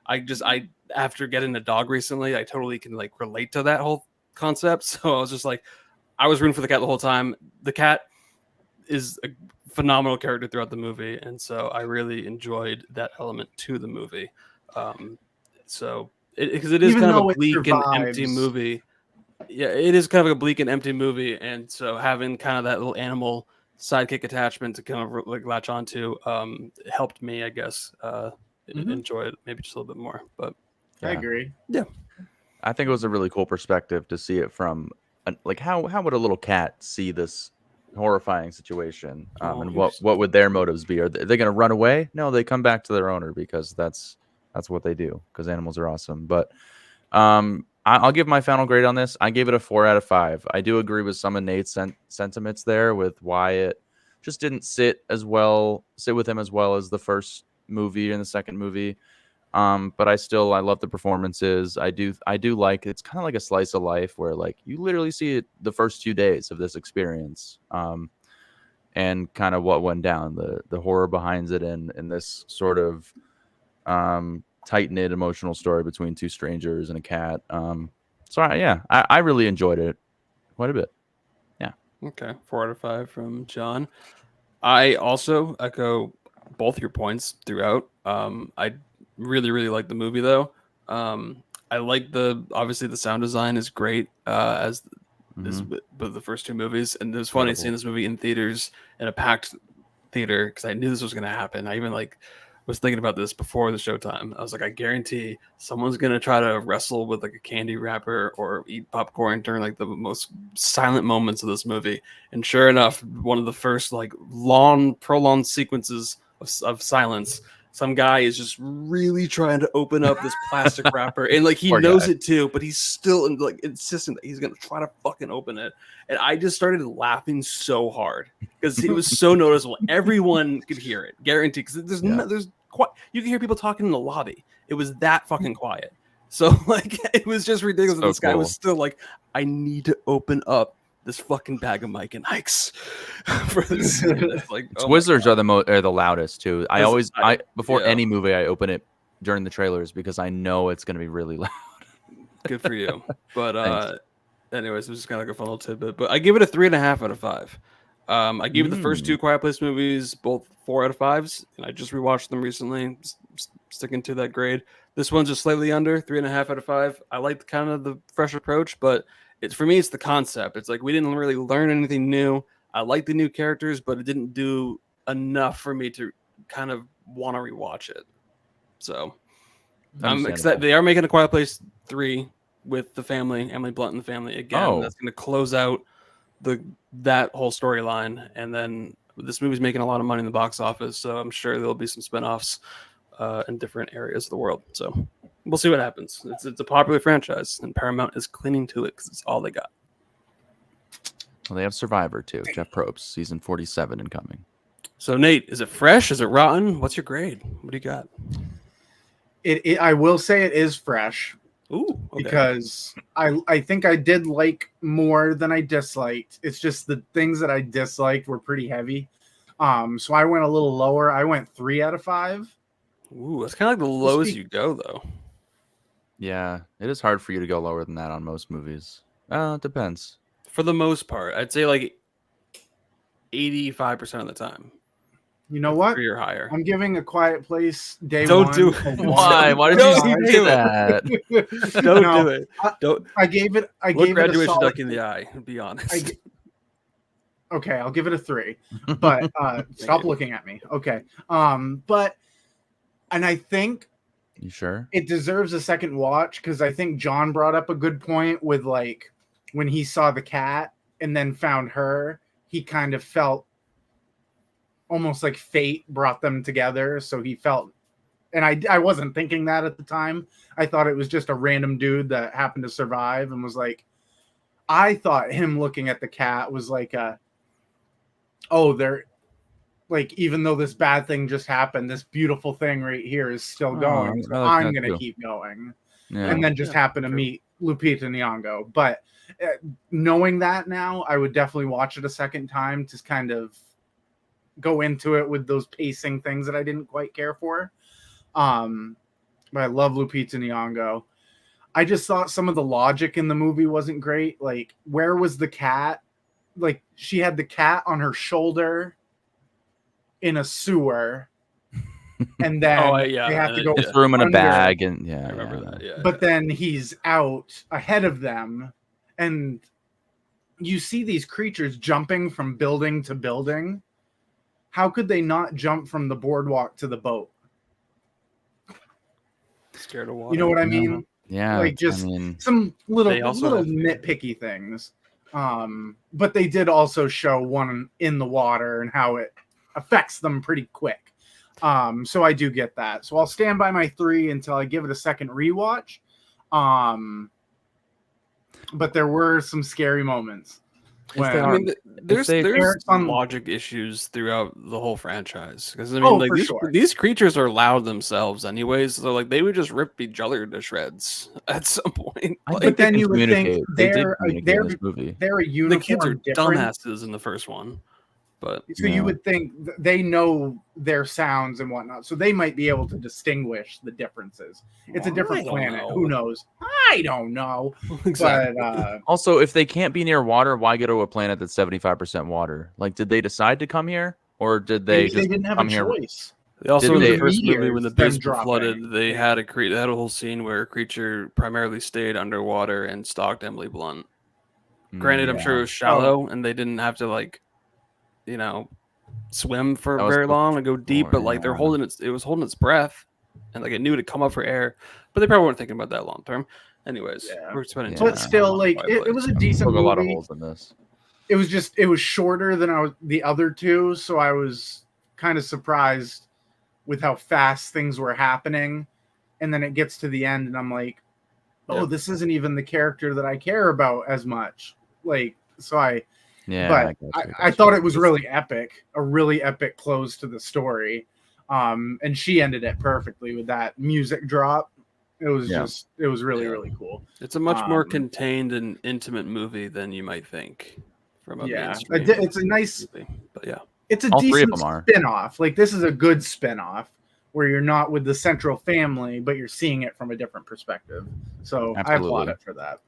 I after getting a dog recently, I totally can like relate to that whole concept. So I was just like, I was rooting for the cat the whole time. The cat is a phenomenal character throughout the movie, and so I really enjoyed that element to the movie. So because it is Even kind of though a it bleak and empty survives. movie. Yeah, it is kind of a bleak and empty movie, and so having kind of that little animal sidekick attachment to kind of like latch onto helped me, I guess, enjoy it maybe just a little bit more. But I agree. Yeah, I think it was a really cool perspective to see it from, like, how would a little cat see this horrifying situation, and what would their motives be? Are they going to run away? No, they come back to their owner because that's what they do, because animals are awesome. But I'll give my final grade on this. I gave it a 4 out of 5. I do agree with some of Nate's sentiments there with why it just didn't sit with him as well as the first movie and the second movie. But I love the performances. I do like, it's kind of like a slice of life where like you literally see it the first 2 days of this experience. And kind of what went down, the horror behind it, and this sort of tight knit emotional story between two strangers and a cat. I really enjoyed it quite a bit. Yeah. Okay, 4 out of 5 from John. I also echo both your points throughout. I really, really like the movie though. I like obviously the sound design is great as but the first two movies, and it was funny seeing this movie in theaters, in a packed theater, because I knew this was going to happen. I even was thinking about this before the showtime. I was like, I guarantee someone's going to try to wrestle with like a candy wrapper or eat popcorn during like the most silent moments of this movie. And sure enough, one of the first like prolonged sequences of silence, some guy is just really trying to open up this plastic wrapper, and like he knows it too, but he's still like insistent that he's gonna try to fucking open it. And I just started laughing so hard because it was so noticeable. Everyone could hear it, guaranteed. Because there's quite, you can hear people talking in the lobby. It was that fucking quiet. So like it was just ridiculous. So this guy was still like, I need to open up this fucking bag of Mike and Ike's for this. Like Twizzlers are the loudest too. Before any movie I open it during the trailers because I know it's gonna be really loud. Good for you. But anyways, it was just kind of like a fun little tidbit. But I give it a 3.5 out of 5. I gave it the first two Quiet Place movies both 4 out of 5s, and I just rewatched them recently, sticking to that grade. This one's just slightly under 3.5 out of 5. I liked kind of the fresh approach, but for me, it's the concept. It's like we didn't really learn anything new. I like the new characters, but it didn't do enough for me to kind of want to rewatch it. So I'm excited. They are making a Quiet Place 3 with the family, Emily Blunt and the family again. That's going to close out that whole storyline. And then this movie's making a lot of money in the box office, so I'm sure there'll be some spinoffs in different areas of the world. So we'll see what happens. It's a popular franchise, and Paramount is clinging to it because it's all they got. Well, they have Survivor too. Jeff Probst, season 47 incoming. So Nate, is it fresh? Is it rotten? What's your grade? What do you got? I will say it is fresh. Ooh, okay. Because I think I did like more than I disliked. It's just the things that I disliked were pretty heavy. So I went a little lower. I went 3 out of 5. Ooh, that's kind of like the lowest you go though. Yeah, it is hard for you to go lower than that on most movies. It depends. For the most part, I'd say like 85% of the time. You know what? 3 or higher. I'm giving A Quiet Place day Don't one. do it. Why? Why did you say that? Don't do it. Don't. I gave it. Look Graduation Duck in the eye. Be honest. Okay, I'll give it a 3. But stop looking at me. Okay. And I think. You sure? It deserves a second watch because I think John brought up a good point with like when he saw the cat and then found her, he kind of felt almost like fate brought them together. So he felt, and I wasn't thinking that at the time. I thought it was just a random dude that happened to survive and was like, I thought him looking at the cat was like they're like, even though this bad thing just happened, this beautiful thing right here is still going. So I'm going to keep going. Yeah. And then just happen to meet Lupita Nyong'o. But knowing that now, I would definitely watch it a second time to kind of go into it with those pacing things that I didn't quite care for. But I love Lupita Nyong'o. I just thought some of the logic in the movie wasn't great. Like, where was the cat? Like, she had the cat on her shoulder in a sewer, and then they have to go throw him in a bag, and I remember that. Yeah, but then he's out ahead of them, and you see these creatures jumping from building to building. How could they not jump from the boardwalk to the boat? Scared of water. You know what I mean? Yeah, like just some little nitpicky things. But they did also show one in the water and how it affects them pretty quick. So I do get that. So I'll stand by my 3 until I give it a second rewatch. But there were some scary moments. If they I are, mean, there's Eric's on- logic issues throughout the whole franchise because I mean, Oh, like for sure. these creatures are loud themselves, anyways. So like they would just rip each other to shreds at some point. I Like, think But then they you can would think communicate. They did they're communicate in this movie. they're a the uniform kids are difference. dumbasses in the first one, but So you would think they know their sounds and whatnot, so they might be able to distinguish the differences. It's a different I don't planet. know. Who knows? I don't know. exactly. But Also, if they can't be near water, why go to a planet that's 75% water? Like, did they decide to come here, or did they maybe just they didn't have a come here? choice. They also Did in the they- first movie when the Meteors, them basement dropping. flooded, they Yeah. had they had a whole scene where a creature primarily stayed underwater and stalked Emily Blunt. Granted, I'm sure it was shallow and they didn't have to like, you know, swim for That was very long and go deep, before, but like they're yeah. holding it was holding its breath and like it knew to come up for air, but they probably weren't thinking about that long term. Anyways, Yeah. we're spending Yeah. too But much still, time on like Quiet it was a Place. decent Took a lot of movie. holes in this. It was shorter than the other two, so I was kind of surprised with how fast things were happening. And then it gets to the end, and I'm like, oh, Yeah. this isn't even the character that I care about as much. Like, so Yeah, but gotcha, I gotcha. thought it was really epic, a really epic close to the story. And she ended it perfectly with that music drop. It was it was really, Yeah. really cool. It's a much more Um, contained and intimate movie than you might think from a Yeah, mainstream it's a nice, movie. But yeah. it's a All three of decent them are. spin-off. Like this is a good spin-off where you're not with the central family, but you're seeing it from a different perspective. So I applaud Absolutely. it for that.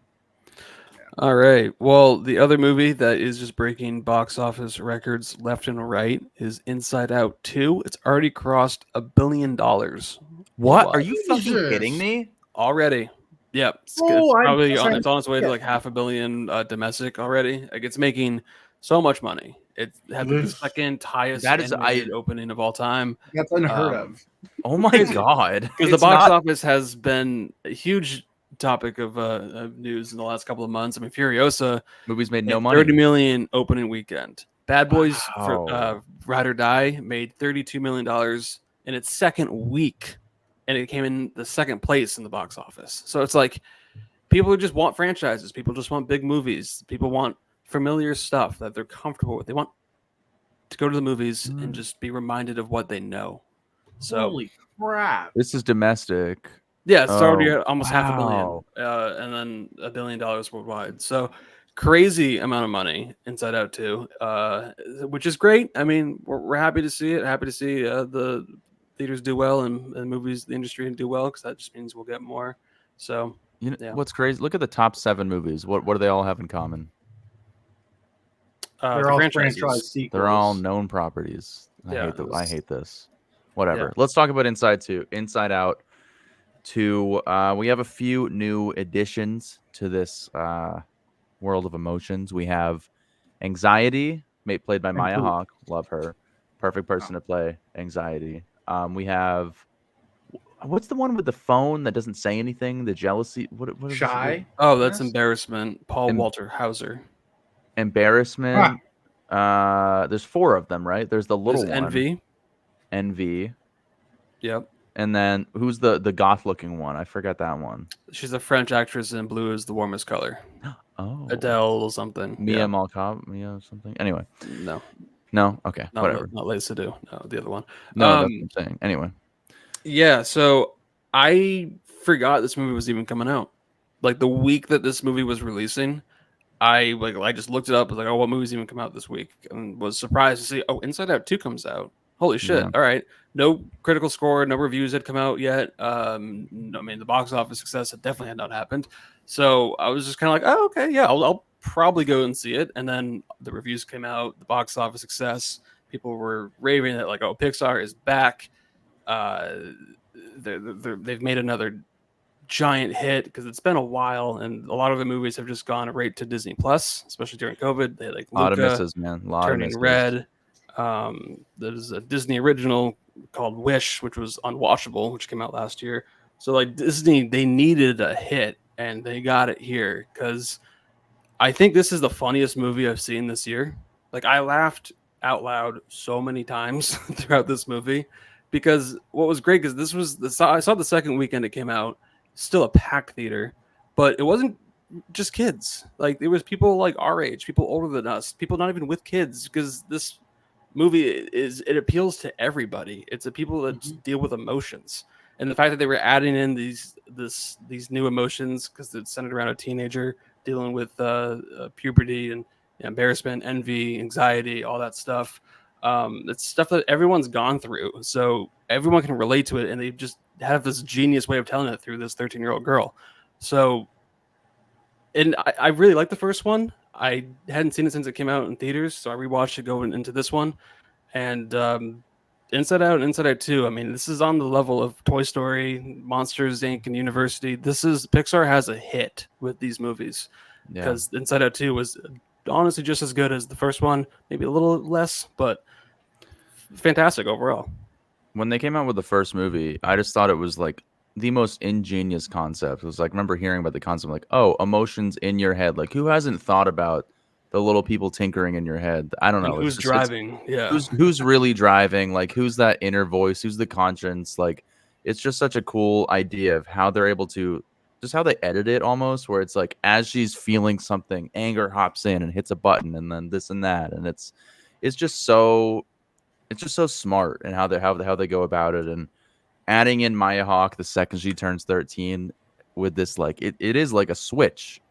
All right. Well, the other movie that is just breaking box office records left and right is Inside Out 2. It's already crossed $1 billion. What? Wow. Are you fucking Jesus. kidding me? Already? Yep. It's Oh, probably I- on, it's on its way to yeah. like $500 million domestic already. Like it's making so much money. It had the Ugh. second highest That is- animated opening of all time. That's unheard Um, of. Oh my Crazy. god! Because the It's box not- office has been a huge topic of news in the last couple of months. I mean, Furiosa movies made made no money. 30 million opening weekend. Bad Boys for Wow. Ride or Die made $32 million in its second week, and it came in the second place in the box office. So it's like people just want franchises. People just want big movies. People want familiar stuff that they're comfortable with. They want to go to the movies and just be reminded of what they know. So Holy crap! This is domestic. yeah, it's already Oh, at almost $500 million, and then $1 billion worldwide. So crazy amount of money Inside Out 2, which is great. I mean, we're happy to see it. Happy to see the theaters do well and movies, the industry do well, because that just means we'll get more. So You know Yeah. what's crazy? Look at the top 7 movies. What do they all have in common? They're the all franchises. franchise sequels. They're all known properties. I Yeah, hate this. Whatever. Yeah. Let's talk about Inside Out 2. We have a few new additions to this world of emotions. We have Anxiety, played by Maya who? Hawke. Love her. Perfect person to play Anxiety. We have what's the one with the phone that doesn't say anything? The jealousy. What is she Shy. doing? Oh, that's Yes. Embarrassment. Paul Walter Hauser. Embarrassment. There's 4 of them, right? There's the little There's one. Envy. Envy. Yep. And then who's the goth looking one? I forgot that one. She's a French actress in Blue is the Warmest Color. Oh, Adele something. Mia Yeah. Malkov, Mia something. Anyway, No, okay, not whatever. Not Lisa Do. No, the other one. No, that's what I'm saying. Anyway, Yeah, so I forgot this movie was even coming out. Like the week that this movie was releasing, I just looked it up. I was like, oh, what movies even come out this week? And was surprised to see, oh, Inside Out 2 comes out. Holy shit. Yeah. All right. No critical score, no reviews had come out yet. I mean, the box office success definitely had not happened. So I was just kind of like, oh, okay, yeah, I'll probably go and see it. And then the reviews came out, the box office success. People were raving that, like, oh, Pixar is back. They've made another giant hit because it's been a while, and a lot of the movies have just gone right to Disney Plus, especially during COVID. They had like a lot of Luca, misses, man. A lot Turning of misses. Red. There's a Disney original called Wish, which was unwatchable, which came out last year. So like Disney, they needed a hit, and they got it here because I think this is the funniest movie I've seen this year. Like I laughed out loud so many times throughout this movie because what was great because I saw the second weekend it came out, still a packed theater, but it wasn't just kids. Like it was people like our age, people older than us, people not even with kids, because this movie it appeals to everybody. It's a people that deal with emotions, and the fact that they were adding in these new emotions because it's centered around a teenager dealing with puberty and embarrassment, envy, anxiety, all that stuff. It's stuff that everyone's gone through, so everyone can relate to it, and they just have this genius way of telling it through this 13-year-old girl. So, and I really like the first one. I hadn't seen it since it came out in theaters, so I rewatched it going into this one. And Inside Out and Inside Out 2, I mean, this is on the level of Toy Story, Monsters, Inc., and University. Pixar has a hit with these movies, because Inside Out 2 was honestly just as good as the first one, maybe a little less, but fantastic overall. When they came out with the first movie, I just thought it was like the most ingenious concept. It was like, I remember hearing about the concept, like, oh, emotions in your head. Like, who hasn't thought about the little people tinkering in your head? I don't know. And who's driving? Yeah. Who's really driving? Like, who's that inner voice? Who's the conscience? Like, it's just such a cool idea of how they're able to, just how they edit it almost, where it's like, as she's feeling something, anger hops in and hits a button, and then this and that. And it's just so smart, and how they go about it, and adding in Maya Hawke the second she turns 13 with this, like, it is like a switch.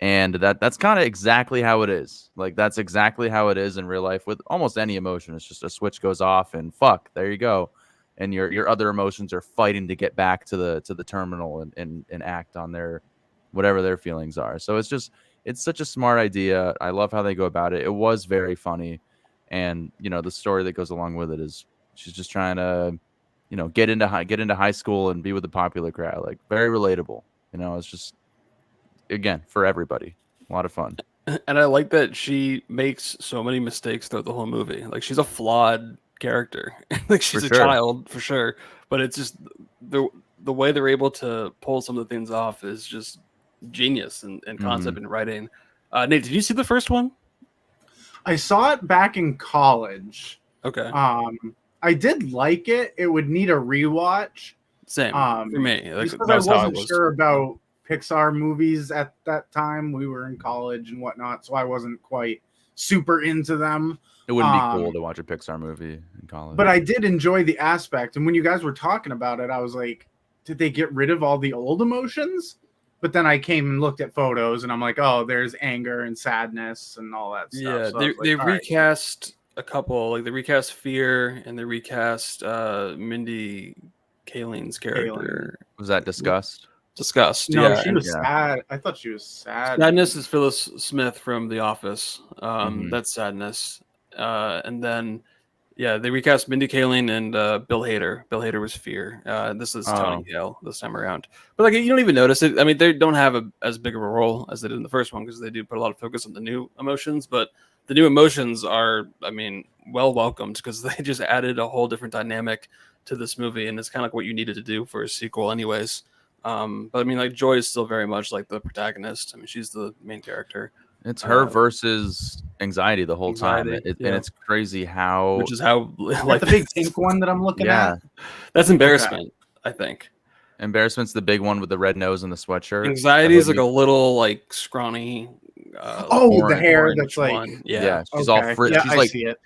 And that's kind of exactly how it is. Like, that's exactly how it is in real life with almost any emotion. It's just a switch goes off and fuck, there you go. And your other emotions are fighting to get back to the terminal and act on their whatever their feelings are. So it's such a smart idea. I love how they go about it. It was very funny. And, the story that goes along with it is she's just trying to, get into high school and be with the popular crowd. Like, very relatable. It's just, again, for everybody, a lot of fun. And I like that she makes so many mistakes throughout the whole movie. Like, she's a flawed character. Like, she's a child for sure, but it's just the way they're able to pull some of the things off is just genius and concept and writing. Nate, did you see the first one? I saw it back in college. Okay. I did like it. It would need a rewatch. Same for me. Like, because I wasn't sure about Pixar movies at that time. We were in college and whatnot, so I wasn't quite super into them. It wouldn't be cool to watch a Pixar movie in college. But I did enjoy the aspect. And when you guys were talking about it, I was like, did they get rid of all the old emotions? But then I came and looked at photos, and I'm like, oh, there's anger and sadness and all that stuff. Yeah, so they recast a couple. Like, they recast Fear, and they recast Mindy Kaling's character. Was that Disgust? Disgust. No, yeah, she was sad. I thought she was sad. Sadness is Phyllis Smith from The Office. That's Sadness. And then, they recast Mindy Kaling and Bill Hader. Bill Hader was Fear. This is Tony Hale this time around. But, like, you don't even notice it. I mean, they don't have as big of a role as they did in the first one, because they do put a lot of focus on the new emotions. But the new emotions are, I mean, well welcomed, because they just added a whole different dynamic to this movie, and it's kind of like what you needed to do for a sequel anyways. But I mean, like, Joy is still very much like the protagonist. I mean, she's the main character. It's her versus anxiety the whole time. And it's crazy how... Which is how... like the big pink one that I'm looking at? That's embarrassment, I think. Embarrassment's the big one with the red nose and the sweatshirt. Anxiety is like a little, like, scrawny... the hair that's like... One. Yeah, she's all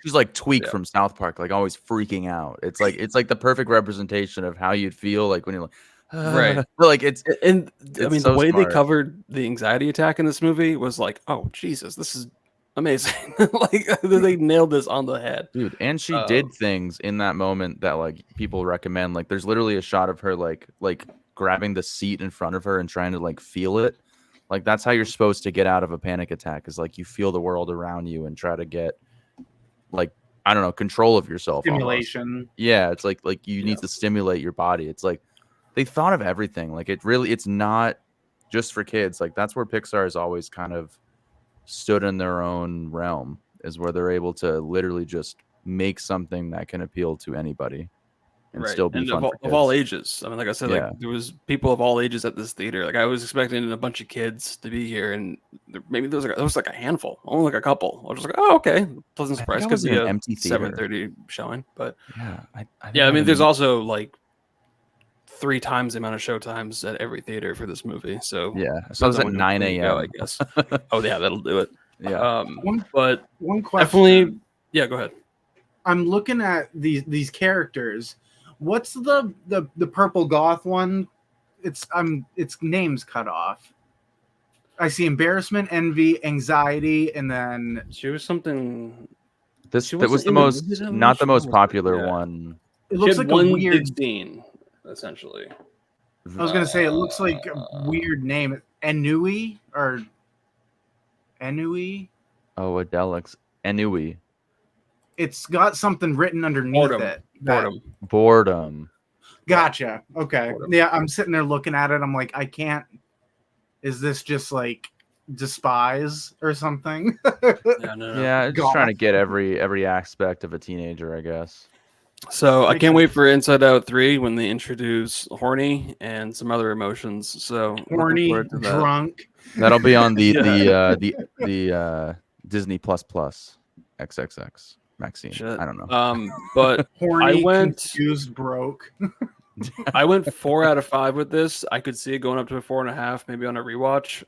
she's like Tweak from South Park, like always freaking out. It's like the perfect representation of how you'd feel like when you're like... Right. Like, it's I mean, so the way smart. they covered the anxiety attack in this movie was like, oh Jesus, this is amazing. Like, they nailed this on the head, dude. And she did things in that moment that, like, people recommend. Like, there's literally a shot of her like grabbing the seat in front of her and trying to, like, feel it. Like, that's how you're supposed to get out of a panic attack, is like you feel the world around you and try to get, like, I don't know, control of yourself. Stimulation. Almost. Yeah, it's like you need to stimulate your body. It's like they thought of everything. Like, it's not just for kids. Like, that's where Pixar has always kind of stood in their own realm, is where they're able to literally just make something that can appeal to anybody and still be fun of all ages. I mean, like I said, like, there was people of all ages at this theater. Like, I was expecting a bunch of kids to be here, and maybe there was like a handful, only like a couple. I was just like, oh, okay, pleasant surprise, because the empty 7:30 showing. But I mean, there's also like 3 times the amount of show times at every theater for this movie. So Yeah, so it's at depends on 9 when you go, I a.m. guess. Oh yeah, that'll do it. Yeah. But One question. definitely, yeah. Go ahead. I'm looking at these characters. What's the purple goth one? Its name's cut off. I see embarrassment, envy, anxiety, and then She was something. That She was wasn't the in the most, movie that not much? the What most was it? popular Yeah. one. it She looks had like a one weird. big scene, essentially. I was gonna say it looks like a weird name, Enui or Enui. Oh, Adelix. Ennui. It's got something written underneath Boredom. it. Boredom. Gotcha. Okay. Boredom. Yeah, I'm sitting there looking at it. I'm like, I can't. Is this just like despise or something? Yeah, no. Yeah, just Goth. trying to get every aspect of a teenager, I guess. So I Makes can't sense. wait for Inside Out 3 when they introduce horny and some other emotions. So looking Horny, forward to that. drunk. That'll be on the Yeah. the Disney Plus XXX Maxine. Shit. I don't know. But Horny, went- confused, broke. I went 4 out of 5 with this. I could see it going up to a 4.5, maybe on a rewatch.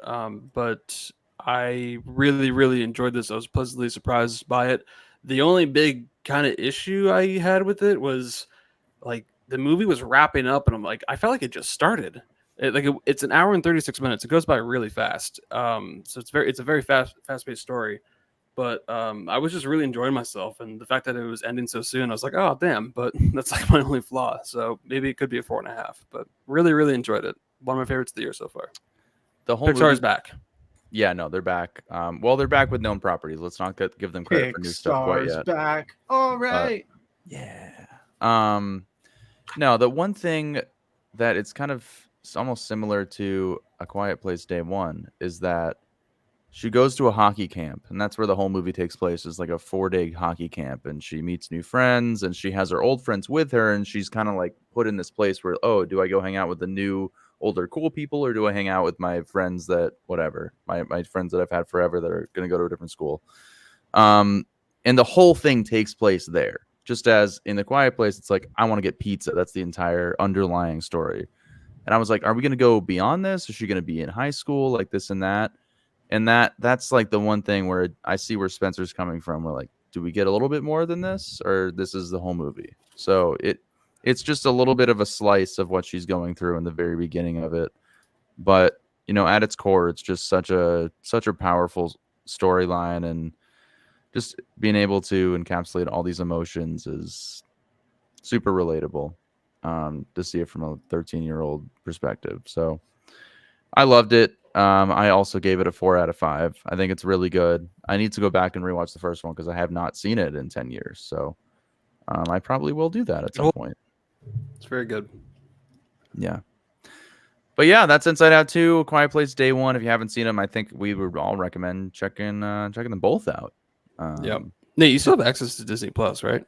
But I really, really enjoyed this. I was pleasantly surprised by it. The only big kind of issue I had with it was like the movie was wrapping up, and I'm like, I felt like it just started. It's an hour and 36 minutes. It goes by really fast. So it's a very fast-paced story. But I was just really enjoying myself, and the fact that it was ending so soon, I was like, oh damn! But that's like my only flaw. So maybe it could be a 4.5. But really, really enjoyed it. One of my favorites of the year so far. The whole Pixar's movie, back. yeah, no, they're back. Well, they're back with known properties. Let's not give them credit for new stuff quite Pixar's yet. back. All right. Yeah. No, the one thing that it's almost similar to A Quiet Place Day One is that she goes to a hockey camp, and that's where the whole movie takes place. Is like a 4-day hockey camp, and she meets new friends, and she has her old friends with her, and she's kind of like put in this place where, oh, do I go hang out with the new, older, cool people, or do I hang out with my friends that whatever, my friends that I've had forever that are going to go to a different school? And the whole thing takes place there. Just as in The Quiet Place, it's like, I want to get pizza. That's the entire underlying story. And I was like, are we going to go beyond this? Is she going to be in high school, like this and that? And that's like the one thing where I see where Spencer's coming from. We're like, do we get a little bit more than this, or this is the whole movie? So it's just a little bit of a slice of what she's going through in the very beginning of it. But at its core, it's just such a powerful storyline, and just being able to encapsulate all these emotions is super relatable. To see it from a 13-year-old perspective. So I loved it. I also gave it a 4 out of 5. I think it's really good. I need to go back and rewatch the first one because I have not seen it in 10 years. So I probably will do that at some point. It's very good. Yeah. But yeah, that's Inside Out 2, A Quiet Place Day 1. If you haven't seen them, I think we would all recommend checking them both out. Yep. Nate, you still have access to Disney Plus, right?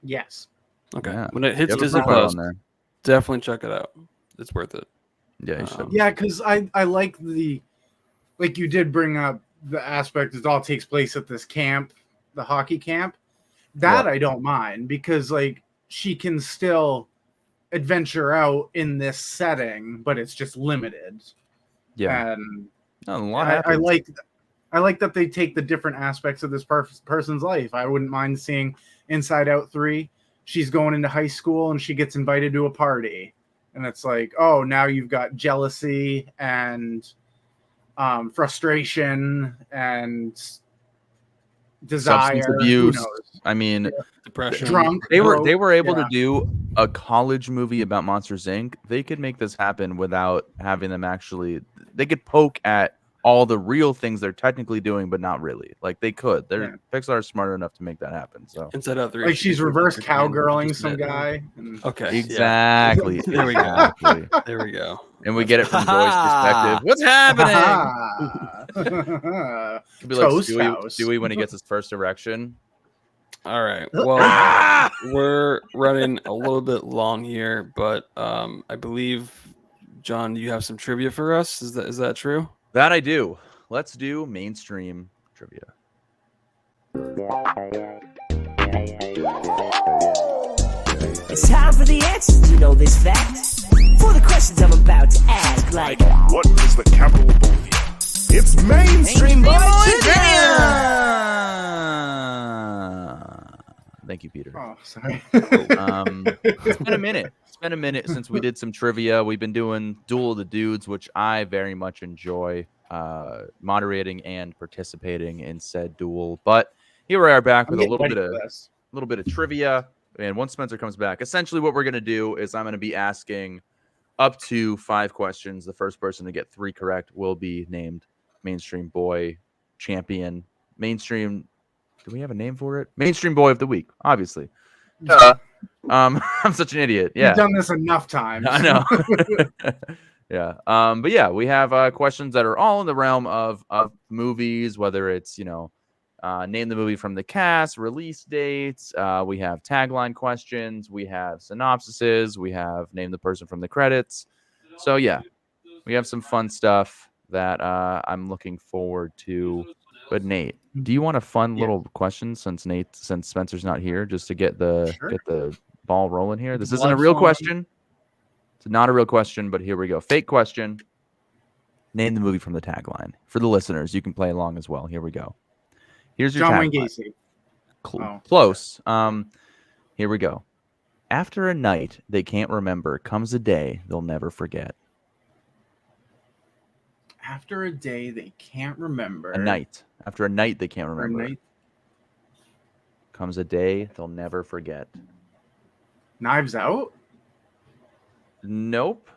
Yes. Okay. Yeah. When it hits You have a Disney profile Plus, on there. definitely check it out. It's worth it. Yeah, you should. Yeah, because I like like you did bring up the aspect it all takes place at this camp, the hockey camp. That Yeah. I don't mind because like she can still adventure out in this setting, but it's just limited. Yeah. And A lot I happens. like that they take the different aspects of this person's life. I wouldn't mind seeing Inside Out 3. She's going into high school and she gets invited to a party. And it's like, oh, now you've got jealousy and frustration and desire. Substance abuse. Who knows? I mean, Depression. Drunk. they broke, were able yeah. to do a college movie about Monsters Inc. They could make this happen without having them actually. They could poke at all the real things they're technically doing, but not really. Like they could. Pixar is smart enough to make that happen. So Inside Out 3. Like she's reverse cowgirling Just some admit. guy. And Okay. Yeah. exactly. There we go. Exactly. There we go. And we get it from Joy's perspective. What's happening? Could be like Toast house. Stewie when he gets his first erection. All right. Well, we're running a little bit long here, but I believe, John, you have some trivia for us. Is that true? That I do. Let's do mainstream trivia. It's time for the answers to know this fact. For the questions I'm about to ask, like, What is the capital of Bolivia? It's mainstream boy trivia! Thank you, Peter. Oh, sorry. It's been a minute. It's been a minute since we did some trivia. We've been doing Duel of the Dudes, which I very much enjoy moderating and participating in said duel. But here we are back with a little bit of trivia. And once Spencer comes back, essentially what we're going to do is I'm going to be asking up to 5 questions. The first person to get 3 correct will be named Mainstream Boy Champion. Mainstream. Do we have a name for it? Mainstream Boy of the Week, obviously. I'm such an idiot. Yeah. You've done this enough times. I know. Yeah. But yeah, we have questions that are all in the realm of movies, whether it's, name the movie from the cast, release dates. We have tagline questions. We have synopsises. We have name the person from the credits. So yeah, we have some fun stuff that I'm looking forward to. But Nate, do you want a fun little question since Spencer's not here, just to get the ball rolling here? This isn't a real question. It's not a real question, but here we go. Fake question. Name the movie from the tagline. For the listeners, you can play along as well. Here we go. Here's your John Wayne tagline. Gacy. Close. Here we go. After a night they can't remember comes a day they'll never forget. After a day they can't remember. A night. After a night they can't remember. Comes a day they'll never forget. Knives Out? Nope,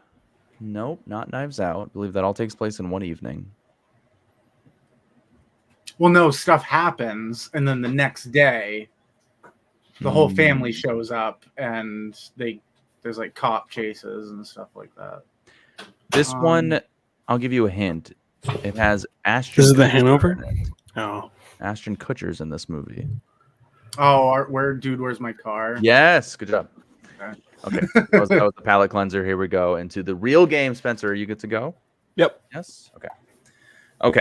not Knives Out. I believe that all takes place in one evening. Well, no, stuff happens, and then the next day, the whole family shows up, and there's like cop chases and stuff like that. This one, I'll give you a hint. It has Ashton. This is the Hanover? Oh. Ashton Kutcher's in this movie. Oh, Where's My Car? Yes, good job. Okay, that was the palate cleanser. Here we go into the real game. Spencer, are you good to go? Yep. Yes. Okay.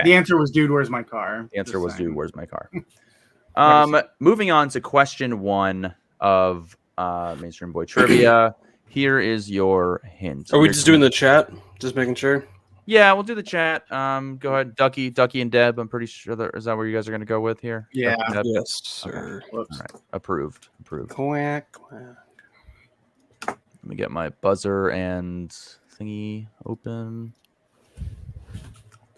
The answer was, Dude, Where's My Car? The answer was, Dude, Where's My Car? Moving on to question 1 of Mainstream Boy Trivia. Here is your hint. Are we just doing the chat? Just making sure. Yeah, we'll do the chat. Go ahead, Ducky, and Deb. I'm pretty sure is that where you guys are going to go with here? Yeah. Yes, sir. Okay. All right. Approved. Quack. Let me get my buzzer and thingy open.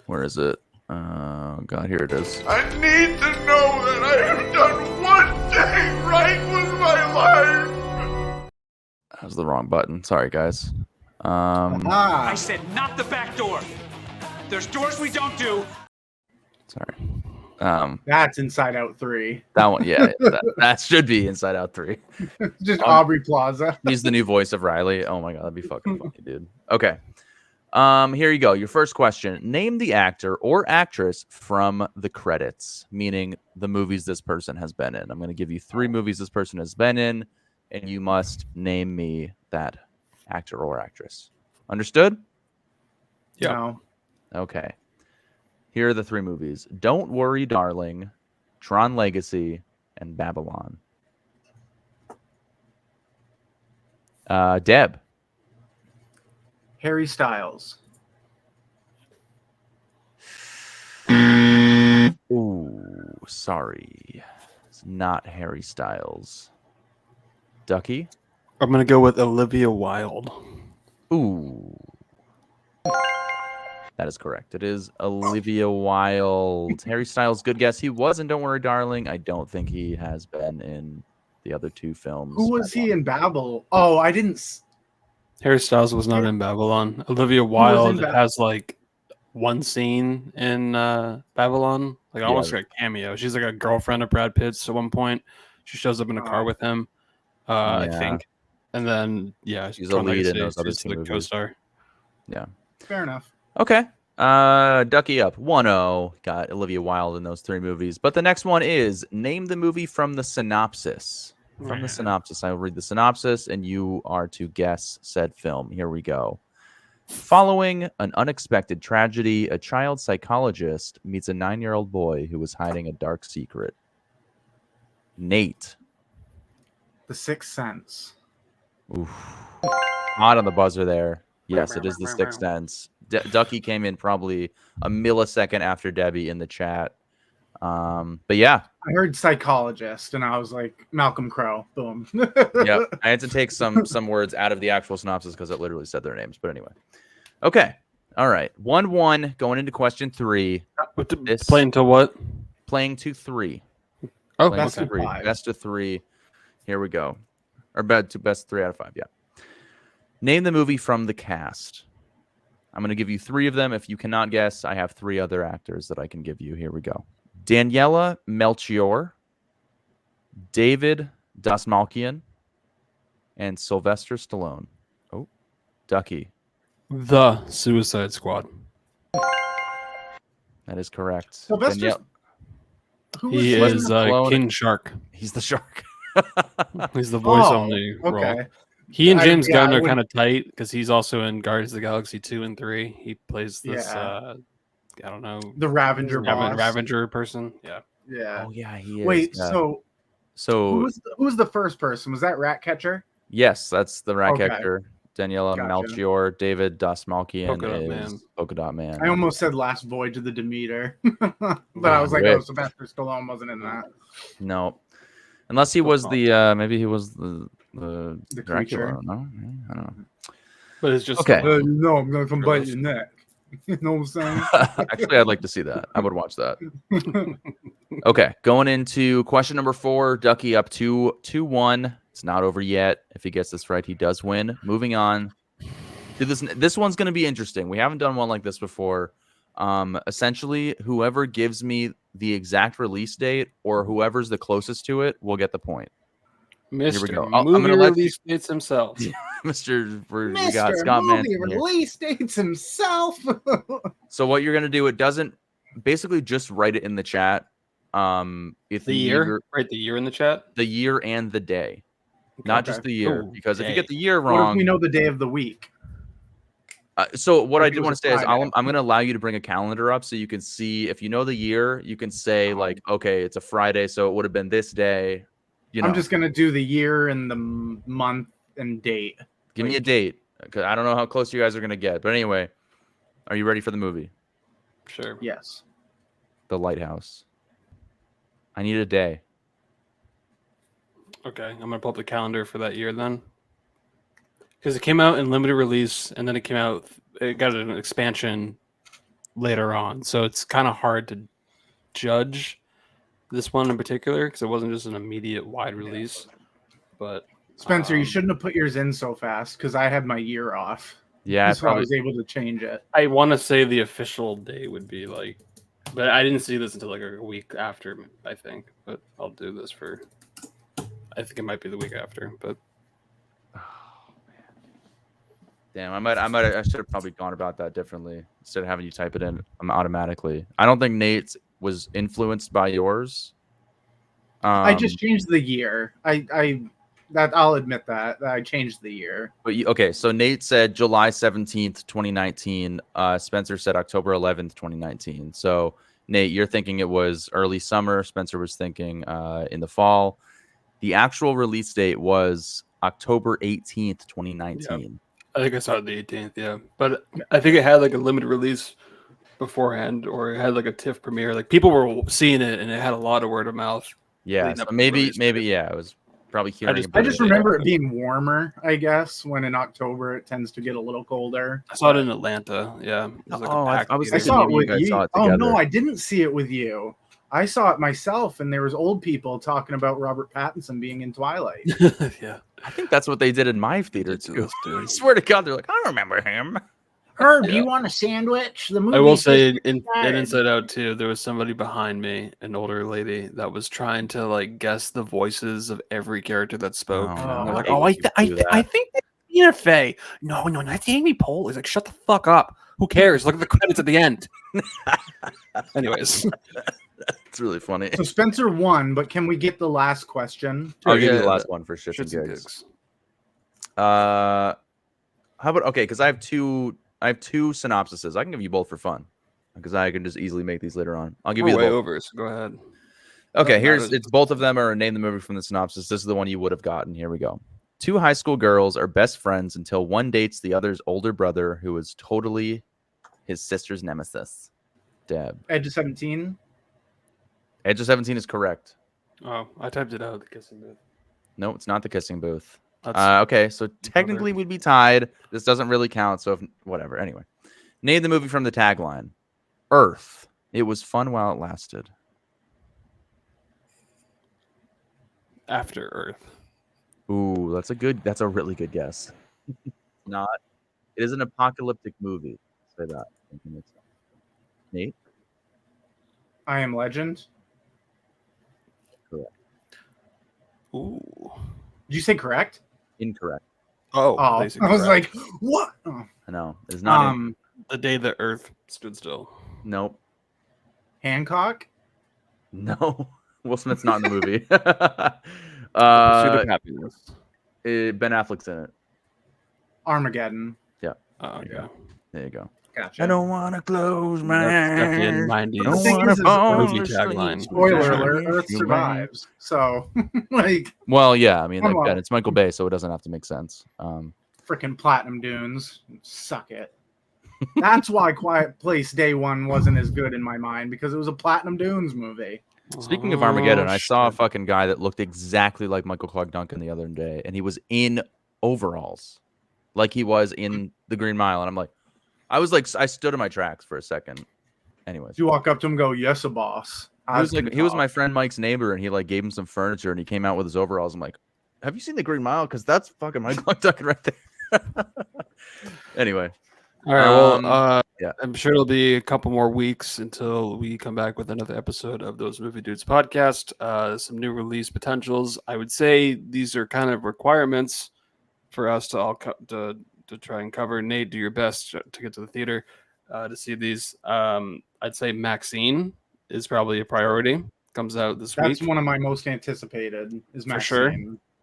Where is it? God, here it is. I need to know that I have done one thing right with my life. That was the wrong button. Sorry, guys. I said not the back door. There's doors we don't do. Sorry. That's Inside Out 3. That one, yeah. that should be Inside Out 3. Just Aubrey Plaza. He's the new voice of Riley. Oh my god, that'd be fucking funky, dude. Okay. Here you go. Your first question. Name the actor or actress from the credits, meaning the movies this person has been in. I'm going to give you 3 movies this person has been in, and you must name me that actor or actress. Understood? Yeah. No. Okay. Here are the 3 movies. Don't Worry, Darling, Tron Legacy, and Babylon. Deb. Harry Styles. Ooh, sorry. It's not Harry Styles. Ducky? I'm going to go with Olivia Wilde. Ooh. That is correct. It is Olivia Wilde. Harry Styles, good guess. He was in Don't Worry, Darling. I don't think he has been in the other 2 films. Who was he in Babel? Oh, I didn't. Harry Styles was not in Babylon. Olivia Wilde has like one scene in Babylon, like almost like a cameo. She's like a girlfriend of Brad Pitt's at one point. She shows up in a car with him, I think. And then, she's a lead in those other 2 movies. Co-star. Yeah. Fair enough. Okay. Ducky up 1-0. Got Olivia Wilde in those 3 movies. But the next one is name the movie from the synopsis. From the synopsis. I will read the synopsis and you are to guess said film. Here we go. Following an unexpected tragedy, a child psychologist meets a 9-year-old boy who is hiding a dark secret. Nate. The Sixth Sense. Oof. Hot on the buzzer there. Yes, it is The Sixth Sense. Ducky came in probably a millisecond after Debbie in the chat. But yeah. I heard psychologist, and I was like, Malcolm Crowe. Boom. Yeah, I had to take some words out of the actual synopsis because it literally said their names. But anyway. Okay. All right. 1-1 going into question 3. Playing to what? Playing to 3. Oh, Playing best to of 3. 5. Best of 3. Here we go. Or best 3 out of 5. Yeah. Name the movie from the cast. I'm going to give you 3 of them. If you cannot guess, I have 3 other actors that I can give you. Here we go. Daniela Melchior, David Dastmalchian, and Sylvester Stallone. Oh, Ducky. The Suicide Squad. That is correct. Sylvester. He is King Shark. He's the shark. He's the voice only role. Okay. He and James Gunn are kind of tight because he's also in Guardians of the Galaxy 2 and 3. He plays this, I don't know, the Ravager boss. Ravager person. Yeah. Yeah. Oh yeah, he is. Wait, yeah. so who was the first person? Was that Ratcatcher? Yes, that's the Okay. Ratcatcher. Daniela Gotcha. Melchior, David Dastmalchian Polka is Polka Dot Man. I almost said Last Voyage of the Demeter, but I was like, oh, Sylvester Stallone wasn't in that. No, unless he was the maybe he was the Dracula. creature. No, I don't know. But it's just okay. No, I'm gonna come bite your neck. You know what I'm saying? Actually, I'd like to see that. I would watch that. Okay, going into question number 4. Ducky up 2-1. It's not over yet. If he gets this right, he does win. Moving on to this. This one's going to be interesting. We haven't done one like this before. Essentially, whoever gives me the exact release date or whoever's the closest to it will get the point. Mr. Here we go. I'm gonna release dates himself. Mr. We got Mr. Scott Movie Manson here. release dates himself. So what you're gonna do? It doesn't basically just write it in the chat. If The year, write the year in the chat. The year and the day, not just the year. Ooh, Because if you day. get the year What if wrong, we know the day of the week? so what I Like it did was want a to say is Friday. I'm going to allow you to bring a calendar up so you can see if you know the year, you can say like, okay, it's a Friday, so it would have been this day. You know, I'm just gonna do the year and the month and date. give me a date because I don't know how close you guys are going to get. But anyway, are you ready for the movie? Sure. Yes. The Lighthouse. I need a day. Okay, I'm gonna pull up the calendar for that year then, because it came out in limited release and then it came out. It got an expansion later on, so it's kind of hard to judge this one in particular because it wasn't just an immediate wide release. But Spencer, you shouldn't have put yours in so fast because I had my year off. Yeah, So I was able to change it. I want to say the official day would be like, but I didn't see this until like a week after, I think. But I'll do this for. I think it might be the week after, but Damn, I should have probably gone about that differently instead of having you type it in automatically. I don't think Nate's was influenced by yours. I just changed the year. I'll admit that I changed the year. But okay, so Nate said July 17th, 2019. Spencer said October 11th, 2019. So Nate, you're thinking it was early summer. Spencer was thinking in the fall. The actual release date was October 18th, 2019. Yeah. I think I saw it the 18th, yeah. But I think it had like a limited release beforehand, or it had like a TIFF premiere. Like people were seeing it, and it had a lot of word of mouth. Yeah, so maybe, yeah, it was probably hearing. I just remember it being warmer. I guess when in October it tends to get a little colder. I saw it in Atlanta. Yeah. It was like I saw it with you. Oh no, I didn't see it with you. I saw it myself, and there was old people talking about Robert Pattinson being in Twilight. Yeah, I think that's what they did in my theater too. I swear to God, they're like, I remember him. Herb, do you want a sandwich? The movie. I will say in Inside Out too, there was somebody behind me, an older lady, that was trying to like guess the voices of every character that spoke. Oh, They're like, I I think that's Tina Fey. No, that's Amy Poehler. He's like, shut the fuck up. Who cares? Look at the credits at the end. Anyways. It's really funny. So Spencer won, but can we get the last question? I'll give you the last one for shits and gigs. How about because I have two synopsises. I can give you both for fun because I can just easily make these later on. I'll give you the way both. over. So go ahead. Okay, it's both of them are name the movie from the synopsis. This is the one you would have gotten. Here we go. Two high school girls are best friends until one dates the other's older brother, who is totally his sister's nemesis. Deb. Edge of 17. Edge of 17 is correct. Oh, I typed it out. The kissing booth. No, it's not the kissing booth. That's Okay, so technically we'd be tied. This doesn't really count, so if, whatever. Anyway, name the movie from the tagline. Earth. It was fun while it lasted. After Earth. Ooh, that's a really good guess. Not. It is an apocalyptic movie. Say that. Nate? I Am Legend. Correct. Ooh. Did you say correct? Incorrect. Oh, I was like, what? Oh. I know. It's not. The Day the Earth Stood Still. Nope. Hancock. No. Will Smith's not in the movie. Pursuit of Happiness. Ben Affleck's in it. Armageddon. Yeah. Oh, yeah. There you go. Gotcha. I don't want to close my That's definitely a eyes. 90s I don't thing wanna is fall movie asleep. tagline. Spoiler alert: Earth survives. So, like, Well, yeah. I mean, Come again, on. it's Michael Bay, so it doesn't have to make sense. freaking Platinum Dunes, suck it. That's why Quiet Place Day One wasn't as good in my mind, because it was a Platinum Dunes movie. Speaking of Armageddon, Oh, I saw a shit. fucking guy that looked exactly like Michael Clark Duncan the other day, and he was in overalls, like he was in The Green Mile, and I'm like, I stood in my tracks for a second. Anyways, You walk up to him, and go, "Yes, a boss." he was my friend Mike's neighbor, and he like gave him some furniture, and he came out with his overalls. I'm like, have you seen The Green Mile? Because that's fucking Michael Clark Duncan right there. Anyway, All right. Well, yeah. I'm sure it'll be a couple more weeks until we come back with another episode of Those Movie Dudes podcast. Some new release potentials. I would say these are kind of requirements for us to all to try and cover. Nate, do your best to get to the theater to see these. I'd say Maxine is probably a priority. Comes out this That's week. one of my most anticipated. Is For Maxine. sure.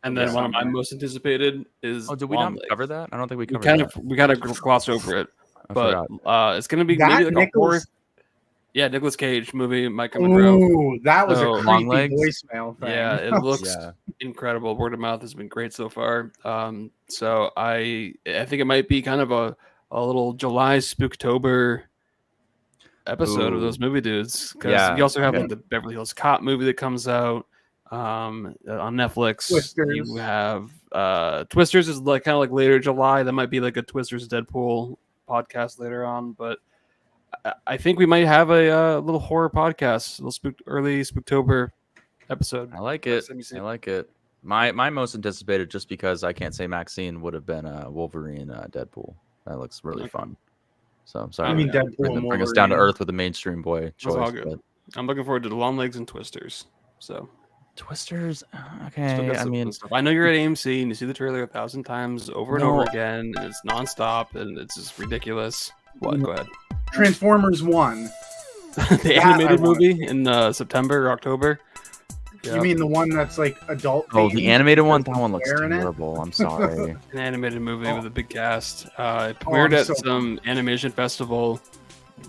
And then Yeah. one of my most anticipated is. oh, did we Long not Legs. cover that? I don't think we covered that. We kind of glossed over it. I But forgot. it's gonna be That maybe like Nicolas- a horror. Yeah, Nicolas Cage movie might come and grow. Ooh, that was So, a Long creepy Legs? voicemail thing. Yeah, it looks Yeah. incredible. Word of mouth has been great so far. So I think it might be kind of a little July Spooktober episode of Ooh. Those Movie Dudes, because Yeah, you also have okay. like the Beverly Hills Cop movie that comes out on Netflix. Twisters. You have Twisters is like kind of like later July. That might be like a Twisters Deadpool podcast later on, but I think we might have a little horror podcast, a little early Spooktober episode. I like it. Let me see. I like it. My most anticipated, just because I can't say Maxine, would have been Wolverine Deadpool. That looks really Okay. fun. So I'm sorry. I mean, Deadpool and bring us down to Wolverine. earth with a mainstream boy choice. all good. but- I'm looking forward to the Long Legs and Twisters. So Twisters. still Okay. got I some mean, fun stuff. I know you're at AMC and you see the trailer 1,000 times over and No. over again, and it's nonstop and it's just ridiculous. What? Go ahead. Transformers 1. The That I animated want. movie in September or October. You mean the one that's like adult? oh, the themed? animated one. There's That one looks hair in it? terrible. I'm sorry. An animated movie Oh. with a big cast. It Oh, premiered I'm at so some animation festival,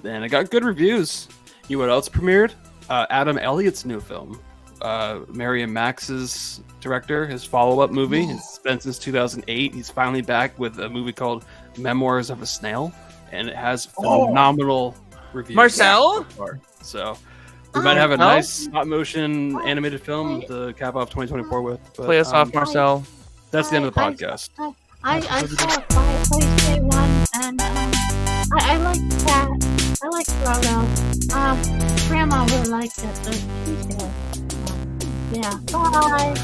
and it got good reviews. You know what else premiered? Adam Elliott's new film. Mary and Max's director, his follow-up movie. It's been since 2008. He's finally back with a movie called Memoirs of a Snail, and it has phenomenal reviews. Marcel? so far. So we might have a nice stop-motion animated film to cap off 2024 with. But, Play us off, Marcel. That's the end of the podcast. I saw Quiet Place Day One, and I like that. I like Frodo. Grandma really liked it, but she's good. Yeah. Bye.